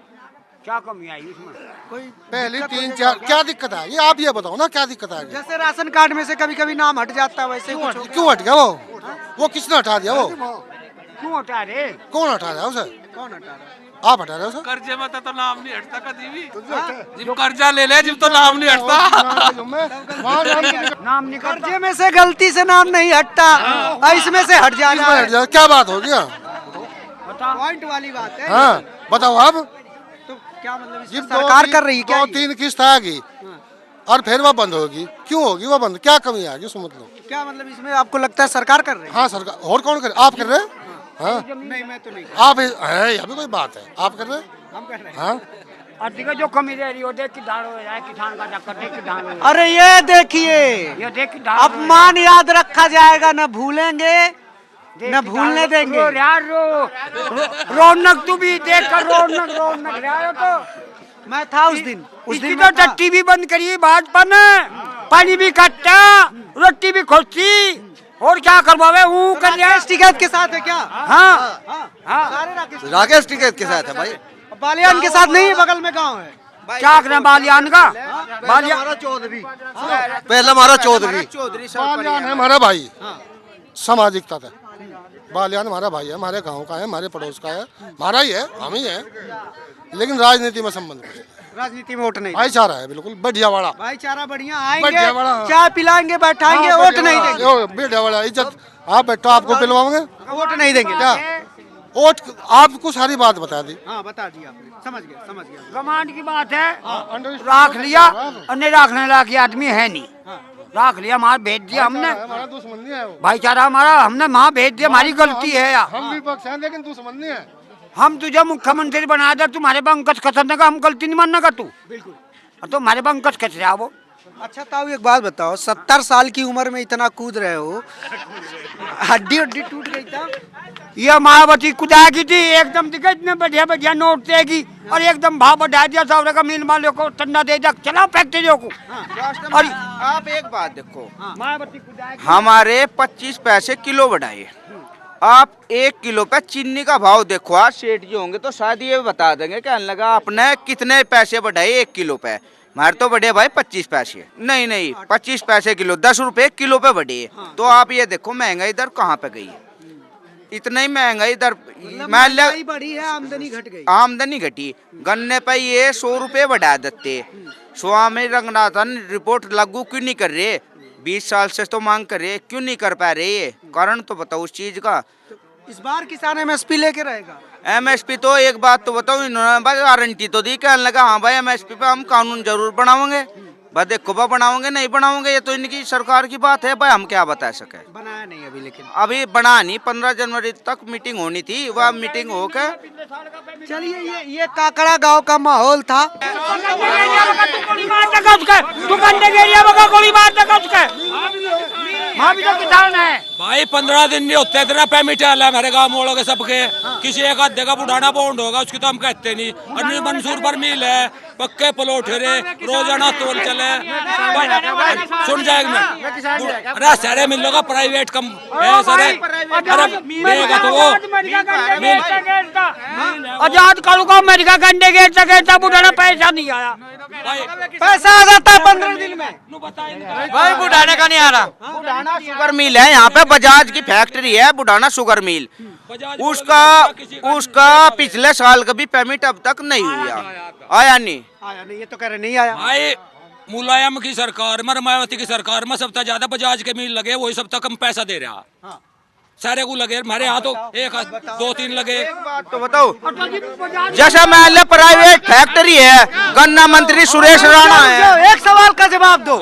क्या कमी आई इसमें? कोई पहले 3-4 क्या दिक्कत है? ये आप ये बताओ ना, क्या दिक्कत है? जैसे राशन कार्ड में से कभी कभी नाम हट जाता है, वैसे क्यों हट गया वो किसने हटा दिया? वो क्यों हटा रहे? कौन हटा रहा है उसे? कौन हटा रहा है? आप हटा रहे हो सर? कर्जे में तो नाम नहीं हटता कभी भी। जब कर्जा ले ले जब तो नाम नहीं हटता। नाम नहीं करता। कर्जे में से गलती से नाम नहीं हटता और इसमें से हट जा रहा है। क्या बात हो गया? पॉइंट वाली बात है। हाँ बताओ आप। तो क्या मतलब इसमें ये सरकार कर रही है क्या? 2-3 किस्त आएगी और फिर वह बंद होगी। क्यों होगी वह बंद? क्या कमी आएगी उसमें? मतलब क्या मतलब इसमें आपको लगता है सरकार कर रही है? हाँ सरकार। और कौन करे? आप कर रहे हैं? हाँ नहीं मैं तो नहीं आप है, अभी कोई बात है? आप कर रहे हैं? हम कर रहे हैं। हाँ अधिक जो कमी रह रही हो देख कि धाड़ हो जाए किसान का चक्कर देख कि धाड़ हो जाए। अरे ये देखिए ये देख कि धाड़ अपमान याद रखा जाएगा, न भूलेंगे न भूलने देंगे। रो यार रौनक तू भी देख कर रौनक रहा हो तो मैं था उस दिन इसकी मैं तो था। टट्टी भी बंद करी भाजपा ने, पानी भी खट्टा, रोटी भी खोलती, और क्या करवावे वो कर लिया। राकेश टिकैत के साथ है क्या? हाँ हाँ सारे राकेश राकेश टिकैत के साथ है भाई। बालियान के साथ नहीं है, बगल में गांव है। क्या करें बालियान का? बालियान हमारा चौधरी, पहला हमारा चौधरी। बालियान है हमारा भाई, सामाजिकता था। बालियान हमारा भाई है, हमारे गांव का है, हमारे पड़ोस का है, हमारा ही है, हम ही है। लेकिन राजनीति में संबंध नहीं। राजनीति में वोट नहीं। भाईचारा है बिल्कुल बढ़िया वाला। भाईचारा बढ़िया, बढ़िया आएंगे बड़ा। चाय पिलाएंगे बैठाएंगे, वोट नहीं देंगे। बढ़िया वाला इज्जत। आप बैठो, आपको पिलवाओगे वोट नहीं देंगे क्या? वोट आपको सारी बात बता दी। हाँ बता दिया आपने, समझ गया। कमांड की बात है, राख लिया और नहीं राखने लायक आदमी है नहीं, राख लिया, मार भेज दिया हमने। हमारा दुश्मन नहीं है वो। भाईचारा हमारा, हमने वहाँ भेज दिया, हमारी गलती है यार। हम भी पक्ष हैं लेकिन दुश्मन नहीं है। हम तुझे मुख्यमंत्री बना दे, तुम्हारे पंकज कसरने का हम गलती नहीं मानने का तू बिल्कुल, और तुम्हारे पंकज कस रहा वो। अच्छा ताऊ एक बात बताओ, 70 साल की उम्र में इतना कूद रहे हो, हड्डी टूट गई था? ये मायावती कुदा की थी एकदम, दिखे इतने बढ़िया बढ़िया नोट देगी और एकदम भाव बढ़ा दिया, 100 का मिल वालों को ठंडा दे दिया, चलाओ फैक्ट्रियों को। और आप एक बात देखो, मायावती कुदा हमारे 25 पैसे किलो बढ़ाए, आप 1 किलो पे चीनी का भाव देखो। आज सेठ जी होंगे तो शायद ये बता देंगे क्या लगा आपने कितने पैसे बढ़ाए 1 किलो पे। हमारे तो बढ़े भाई 25 पैसे, नहीं 25 पैसे किलो, 10 रुपए किलो पे बढ़े। तो आप ये देखो महंगाई दर कहाँ पे गई है, इतना ही महंगाई दर। महंगाई बढ़ी है, आमदनी घट गई। आमदनी घटी, गन्ने पे ये 100 रुपए बढ़ा देते। स्वामी रंगनाथन रिपोर्ट लागू क्यों नहीं कर रहे? 20 साल से तो मांग कर रहे, क्यों नहीं कर पा रहे? कारण तो बताओ उस चीज का। इस बार किसान MSP लेके रहेगा? MSP तो एक बात तो बताओ, इन्होंने भाई गारंटी तो दी, कहने लगा हाँ भाई MSP पे हम कानून जरूर बनाओगे। बस देखो बा बनाओगे नहीं बनाओगे, ये तो इनकी सरकार की बात है भाई, हम क्या बता सके। बनाया नहीं अभी, लेकिन अभी बना नहीं, 15 जनवरी तक मीटिंग होनी थी, वह मीटिंग होकर। चलिए ये काकड़ा गांव का माहौल था। भाई 15 दिन नहीं होते, इतना पेमेंट आला है हमारे गाँव वालों के सबके। किसी एक आधे का बुढ़ाना बॉन्ड होगा उसकी तो हम कहते नहीं। और मंसूर पर मिल है, पक्के प्लॉट है, रोजाना तोल चले। सुन जाएगा मैं, अरे सारे मिल लोगा प्राइवेट कम है सारे। अरे मिलेगा तो वो आजाद कल को अमेरिका कंडे गेट बुढ़ाना पैसा नहीं आया। पैसा आ जाता है 15 दिन में। भाई बुढ़ाने का नहीं आ रहा। बुढ़ाना शुगर मिल है यहाँ पे, बजाज की फैक्ट्री है बुढ़ाना शुगर मिल। उसका पिछले साल का भी पेमेंट अब तक नहीं हुआ, आया नहीं। ये तो कह रहे नहीं आया। भाई मुलायम की सरकार में, मायावती की सरकार में सबसे ज्यादा बजाज के मिल लगे, वही सबसे कम पैसा दे रहा। सारे को लगे, हमारे यहाँ तो 1-2-3 लगे। तो बताओ, जैसा मान लो प्राइवेट फैक्ट्री है, गन्ना मंत्री सुरेश राणा है। एक सवाल का जवाब दो।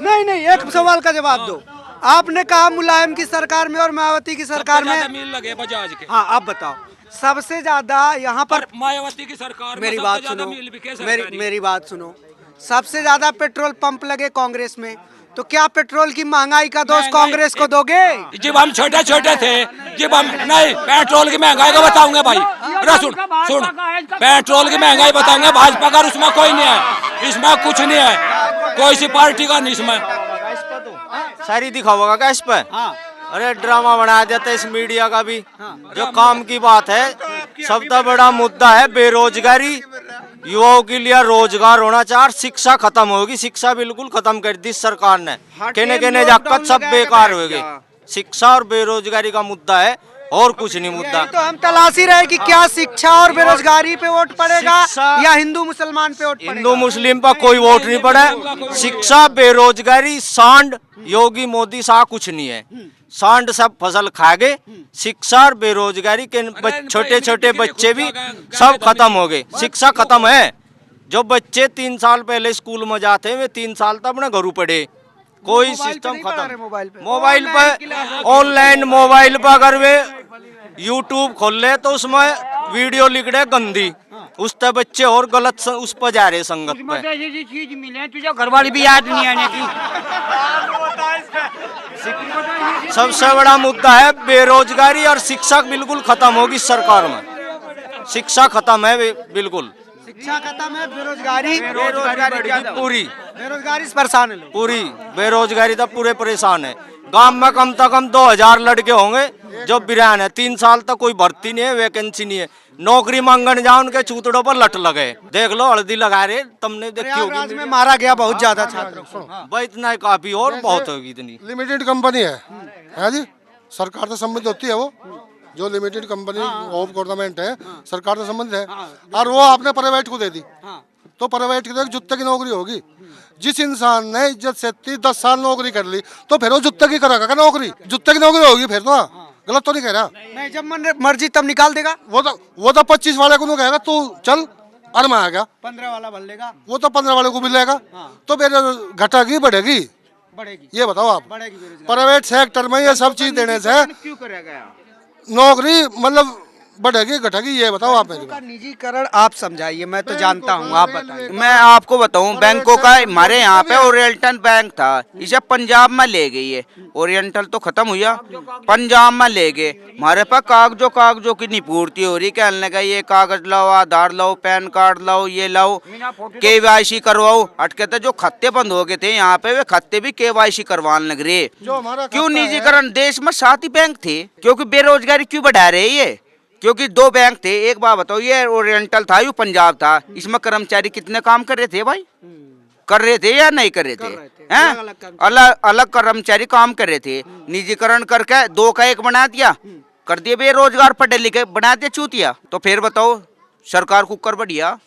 नहीं एक सवाल का जवाब दो। आपने कहा मुलायम की सरकार में और मायावती की सरकार में मिल लगे बजाज के। हाँ आप बताओ, सबसे ज्यादा यहाँ पर मायावती की सरकार में मेरी सबसे बात ज्यादा सुनो, मिल बिके सरकारी। मेरी बात सुनो, सबसे ज्यादा पेट्रोल पंप लगे कांग्रेस में, तो क्या पेट्रोल की महंगाई का दोष कांग्रेस को दोगे? जब हम छोटे छोटे थे, जब हम नहीं पेट्रोल की महंगाई का बताऊंगे भाई। अरे सुन पेट्रोल की महंगाई बताऊंगे, भाजपा का उसमें कोई नहीं है, इसमें कुछ नहीं है, कोई सी पार्टी का नहीं इसमें। सारी दिखाओगा क्या इस पे? अरे ड्रामा बनाया जाता है इस मीडिया का भी। जो काम की बात है, सबसे बड़ा मुद्दा है बेरोजगारी। युवाओं के लिए रोजगार होना चाहिए, शिक्षा खत्म होगी। शिक्षा बिल्कुल खत्म कर दी सरकार ने, कहने जाकर सब बेकार हो गए। शिक्षा और बेरोजगारी का मुद्दा है, और कुछ नहीं मुद्दा। तो हम तलाशी रहे कि क्या शिक्षा और बेरोजगारी पे वोट पड़ेगा या हिंदू मुसलमान पे वोट पड़ेगा। हिंदू मुस्लिम पर कोई वोट नहीं पड़ा। शिक्षा, बेरोजगारी, सांड, योगी मोदी सा कुछ नहीं है। सांड सब फसल खा गए। शिक्षा और बेरोजगारी के छोटे छोटे बच्चे भी सब खत्म हो गए। शिक्षा खत्म है। जो बच्चे 3 साल पहले स्कूल में जाते हैं वे 3 साल तक अपने घरों पढ़े। कोई सिस्टम खत्म। मोबाइल पर ऑनलाइन, मोबाइल पर अगर वे यूट्यूब खोल ले तो उसमें वीडियो लिख रहे गंदी, उस तक बच्चे और गलत उस पर जा रहे संगत पे। ऐसी चीज मिले तुझे घर वाली भी याद नहीं आने की। सबसे बड़ा मुद्दा है बेरोजगारी और शिक्षा बिल्कुल खत्म होगी सरकार में। शिक्षा खत्म है बिल्कुल। शिक्षा खत्म है, बेरोजगारी पूरी बेरोजगारी से परेशान है लोग। पूरी बेरोजगारी तो पूरे परेशान है। गांव में कम से कम 2000 लड़के होंगे जो बिरान है। 3 साल तक कोई भर्ती नहीं है, वैकेंसी नहीं है। नौकरी मांगने जाओ उनके चूतड़ों पर लट लगे। देख लो हल्दी लगा रहे, तुमने देखी प्रयागराज में मारा गया बहुत ज्यादा छात्रों को। भाई इतना ही काफी और बहुत होगी इतनी। लिमिटेड कंपनी है जी, सरकार से संबंधित होती है वो। जो लिमिटेड कंपनी ऑफ गवर्नमेंट है, सरकार से संबंधित है, और वो आपने प्राइवेट को दे दी तो प्राइवेट की जुत्ते की नौकरी होगी। जिस इंसान ने इज्जत से 10 साल नौकरी कर ली तो फिर वो जुत्ते की करेगा क्या नौकरी? जुत्ते की नौकरी होगी फिर तो। गलत तो नहीं कह रहा। नहीं, जब मन मर्जी तब निकाल देगा। वो तो 25 वाले को कहेगा तू चल, और मैं आ गया 15 वाला भर लेगा। वो तो 15 वाले को मिलेगा। तो फिर घटेगी बढ़ेगी? ये बताओ आप। प्राइवेट सेक्टर में ये सब चीज देने से क्यों करेगा नौकरी मतलब बढ़ेगी घटेगी? ये बताओ आप मेरे को। निजीकरण आप समझाइए, मैं तो जानता हूँ, आप बताइए। मैं आपको बताऊं, बैंकों का हमारे यहाँ पे ओरिएंटल बैंक था, इसे पंजाब में ले गई है। ओरिएंटल तो खत्म हुआ, पंजाब में ले गए। हमारे पास कागजों की नहीं पूर्ति हो रही। कहने लगा ये कागज लाओ, आधार लाओ, पैन कार्ड लाओ, ये लाओ, KYC करवाओ। अटके थे जो खाते बंद हो गए थे यहाँ पे, वे खाते भी KYC करवाने लग रहे। क्यों निजीकरण? देश में 7 ही बैंक थे। क्योंकि बेरोजगारी क्यों बढ़ा रहे ये? क्योंकि 2 बैंक थे। एक बात बताओ, ये ओरिएंटल था, ये पंजाब था। इसमें कर्मचारी कितने काम कर रहे थे भाई? कर रहे थे या नहीं कर रहे थे? हैं? अलग अलग कर्मचारी काम कर रहे थे। निजीकरण करके 2 का 1 बना दिया, कर दिए बेरोजगार, पढ़े लिखे बना दिया चूतिया। तो फिर बताओ सरकार कुकर बढ़िया?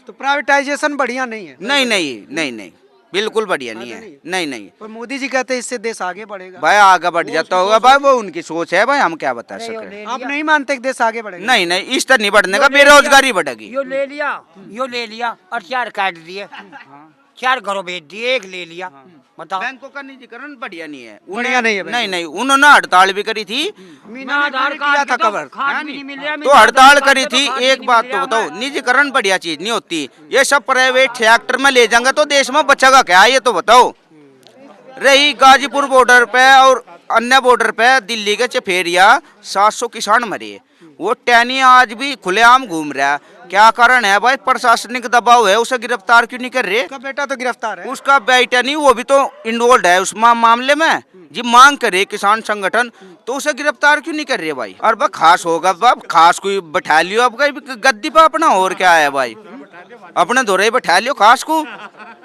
तो प्राइवेटाइजेशन बढ़िया नहीं है? नहीं, बिल्कुल बढ़िया नहीं है। नहीं। पर मोदी जी कहते हैं इससे देश आगे बढ़ेगा। भाई आगे बढ़ जाता होगा भाई, वो उनकी सोच है भाई, हम क्या बता सके। आप नहीं मानते कि देश आगे बढ़ेगा? नहीं, इस तरह नहीं बढ़ने का, बेरोजगारी बढ़ेगी। यो ले लिया और 4 काट दिए, 4 घरों भेज दिए, 1 ले लिया। बताओ, बैंकों का निजीकरण बढ़िया नहीं है। बढ़िया नहीं है। नहीं, उन्होंने हड़ताल भी करी थी। आधार कार्ड था कवर तो हड़ताल करी थी। एक बात तो बताओ, निजीकरण बढ़िया चीज नहीं होती। ये सब प्राइवेट सेक्टर में ले जाएंगे तो देश में बचेगा क्या? ये तो बताओ। रही गाजीपुर बॉर्डर पे और अन्य बॉर्डर पे दिल्ली के चफेरिया 700 किसान मरे। वो टैनी आज भी खुलेआम घूम रहा है। क्या कारण है भाई? प्रशासनिक दबाव है, उसे गिरफ्तार क्यों नहीं कर रहे? उसका बेटा तो गिरफ्तार है। उसका बेटा नहीं, वो भी तो इन्वॉल्व है उस मामले में। जी मांग करे किसान संगठन, तो उसे गिरफ्तार क्यों नहीं कर रहे भाई? और बस खास होगा, बाप खास कोई बैठा लियो अब गद्दी पे अपना, और क्या है भाई? अपने दौरे बैठा लियो खास को।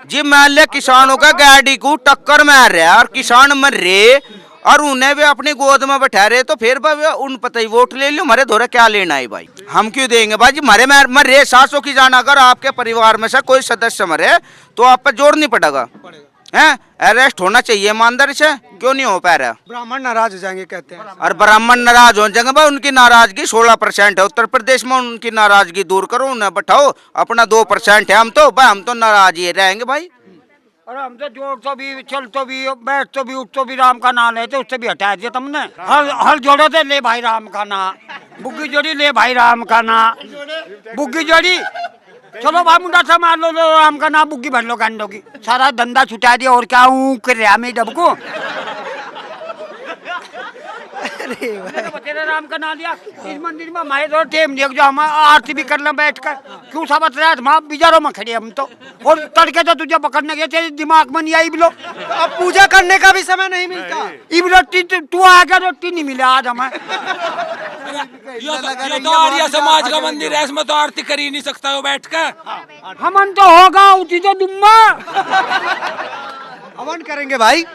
जी मान लिया किसानों का गाड़ी को टक्कर मार रहा है और किसान मर रहे और उन्हें भी अपनी गोद में बैठा रहे, तो फिर भाई उन पता ही वोट ले लो। हमारे दौरे क्या लेना है भाई? हम क्यों देंगे भाई? जी मरे मर रहे 700 की जान। अगर आपके परिवार में से कोई सदस्य मरे तो आप पे जोर नहीं पड़ेगा, हैं? अरेस्ट होना चाहिए ईमानदारी से, क्यों नहीं हो पा रहा? ब्राह्मण नाराज हो जाएंगे कहते हैं। और ब्राह्मण नाराज हो जाएंगे भाई? उनकी नाराजगी 16% है उत्तर प्रदेश में। उनकी नाराजगी दूर करो, उन्हें बैठाओ। अपना 2% है। हम तो नाराज ही रहेंगे भाई। और हम तो जोड़ तो भी, चल तो भी, बैठ तो भी, उठ तो भी राम का नाम लेते, उससे भी हटा दिया तुमने। हल जोड़े थे, ले भाई राम का नाम। बुग्गी जोड़ी, ले भाई राम का नाम। बुग्गी जोड़ी, चलो भाई मुंडा सा मार लो राम का नाम, बुग्गी भर लो गांडों की। सारा धंधा छुटा दिया, और क्या कर रहा मैं डब को? तेरे राम का नाम लिया इस मंदिर में। हमारे तो टेम देख, जो हम आरती भी कर ले बैठ कर, क्यों समझ रहा है? बिजारों में खड़े हम तो, और तड़के तो तुझे पकड़ने गए, तेरे दिमाग में नहीं आई बिलो। अब पूजा करने का भी समय नहीं मिलता। रोटी तू आ गया, रोटी नहीं मिला आज हमें। ये तो आर्य समाज का मंदिर है, इसमें तो आरती कर ही नहीं सकता हो बैठ कर। हमन तो होगा उठी तो दुम्मा। हवन करेंगे भाई,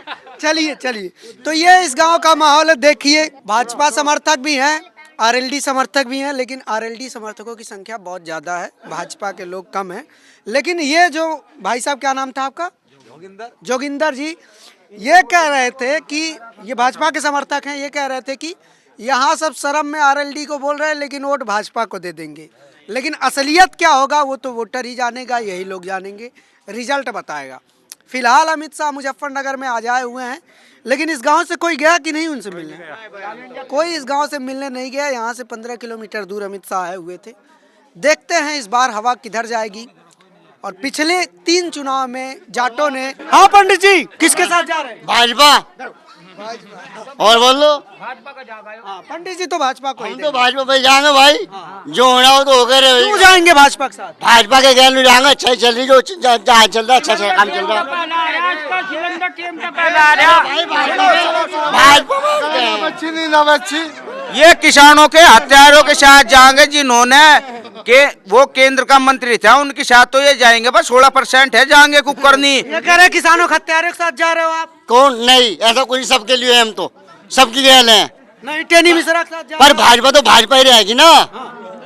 चलिए चलिए, तो ये इस गांव का माहौल है। देखिए, भाजपा समर्थक भी हैं, आरएलडी समर्थक भी हैं, लेकिन आरएलडी समर्थकों की संख्या बहुत ज़्यादा है, भाजपा के लोग कम हैं। लेकिन ये जो भाई साहब, क्या नाम था आपका? जोगिंदर जी, ये कह रहे थे कि ये भाजपा के समर्थक हैं, ये कह रहे थे कि यहाँ सब शर्म में आरएलडी को बोल रहे हैं, लेकिन वोट भाजपा को दे देंगे। लेकिन असलियत क्या होगा वो तो वोटर ही जानेगा, यही लोग जानेंगे, रिजल्ट बताएगा। फिलहाल अमित शाह मुजफ्फरनगर में आ जाए हुए हैं, लेकिन इस गांव से कोई गया कि नहीं उनसे मिलने? कोई इस गांव से मिलने नहीं गया। यहाँ से 15 किलोमीटर दूर अमित शाह आए हुए थे। देखते हैं इस बार हवा किधर जाएगी। और पिछले 3 चुनाव में जाटों ने, हाँ पंडित जी, किसके साथ जा रहे हैं? भाजपा। और बोल लो। हाँ, पंडित जी तो भाजपा को ही हम तो भाजपा पे जाएंगे भाई, जो होना हो तो हो गए। क्यों जाएंगे भाजपा के साथ? भाजपा के गैर जाएंगे, अच्छा चल रही, जो जहाँ चल रहा अच्छा अच्छा काम चल रहा भाजपा। अच्छी नहीं ना अच्छी। ये किसानों के हत्यारों के साथ जाएंगे जिन्होंने के वो केंद्र का मंत्री था, उनके साथ तो ये जाएंगे। बस 16% है जाएंगे कुकरनी। ये कह रहे किसानों के हत्यारों के साथ जा रहे हो आप? कौन नहीं, ऐसा कोई सबके लिए है, हम तो सबके लिए हैं। नहीं, टेनी मिश्रा के साथ जा पर भाजपा तो भाजपा ही रहेगी ना।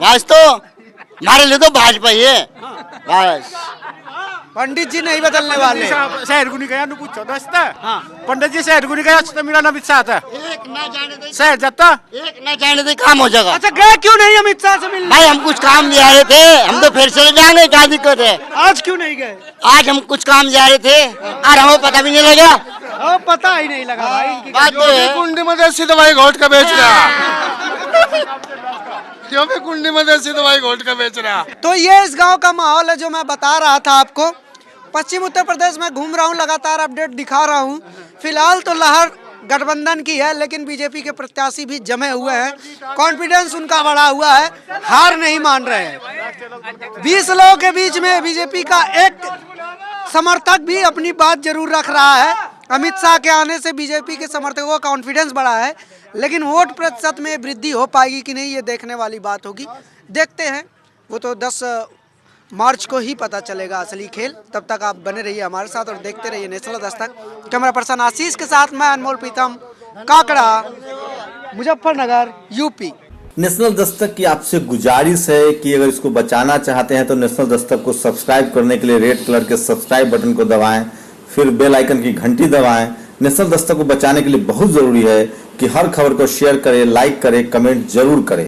बस तो हमारे लिए तो भाजपा ही है बस। पंडित जी नहीं बदलने वाले। शहर को नहीं गया, पूछो दोस्त। पंडित जी शहर को नहीं गया तो मेरा अमित शाह था। एक ना जाने दे, शहर जाता, एक ना जाने दे, काम हो जाएगा। अच्छा, गए क्यों नहीं अमित शाह से मिलने? भाई हम कुछ काम जा रहे थे, हम तो फिर चले जाएंगे, क्या दिक्कत है? आज क्यों नहीं गए? आज हम कुछ काम जा रहे थे और हमें पता भी नहीं लगा। पता ही नहीं लगा भाई इनकी। बात तो है। कुंडी में देसी दवाई घोट का बेच रहा, क्यों भी कुंडी में देसी दवाई घोट का बेच रहा। तो ये इस गांव का माहौल है जो मैं बता रहा था आपको। पश्चिम उत्तर प्रदेश में घूम रहा हूँ, लगातार अपडेट दिखा रहा हूँ। फिलहाल तो लहर गठबंधन की है, लेकिन बीजेपी के प्रत्याशी भी जमे हुए हैं, कॉन्फिडेंस उनका बढ़ा हुआ है, हार नहीं मान रहे हैं। 20 लोगों के बीच में बीजेपी का एक समर्थक भी अपनी बात जरूर रख रहा है। अमित शाह के आने से बीजेपी के समर्थकों का कॉन्फिडेंस बढ़ा है, लेकिन वोट प्रतिशत में वृद्धि हो पाएगी कि नहीं, ये देखने वाली बात होगी। देखते हैं, वो तो 10 मार्च को ही पता चलेगा असली खेल। तब तक आप बने रहिए हमारे साथ और देखते रहिए नेशनल दस्तक। कैमरा पर्सन आशीष के साथ मैं अनमोल प्रीतम, काकड़ा, मुजफ्फरनगर, यूपी। नेशनल दस्तक की आपसे गुजारिश है कि अगर इसको बचाना चाहते हैं तो नेशनल दस्तक को सब्सक्राइब करने के लिए रेड कलर के सब्सक्राइब बटन को दबाएं, फिर बेल आइकन की घंटी दबाएं। नेशनल दस्तक को बचाने के लिए बहुत जरूरी है कि हर खबर को शेयर करें, लाइक करें, कमेंट जरूर करें।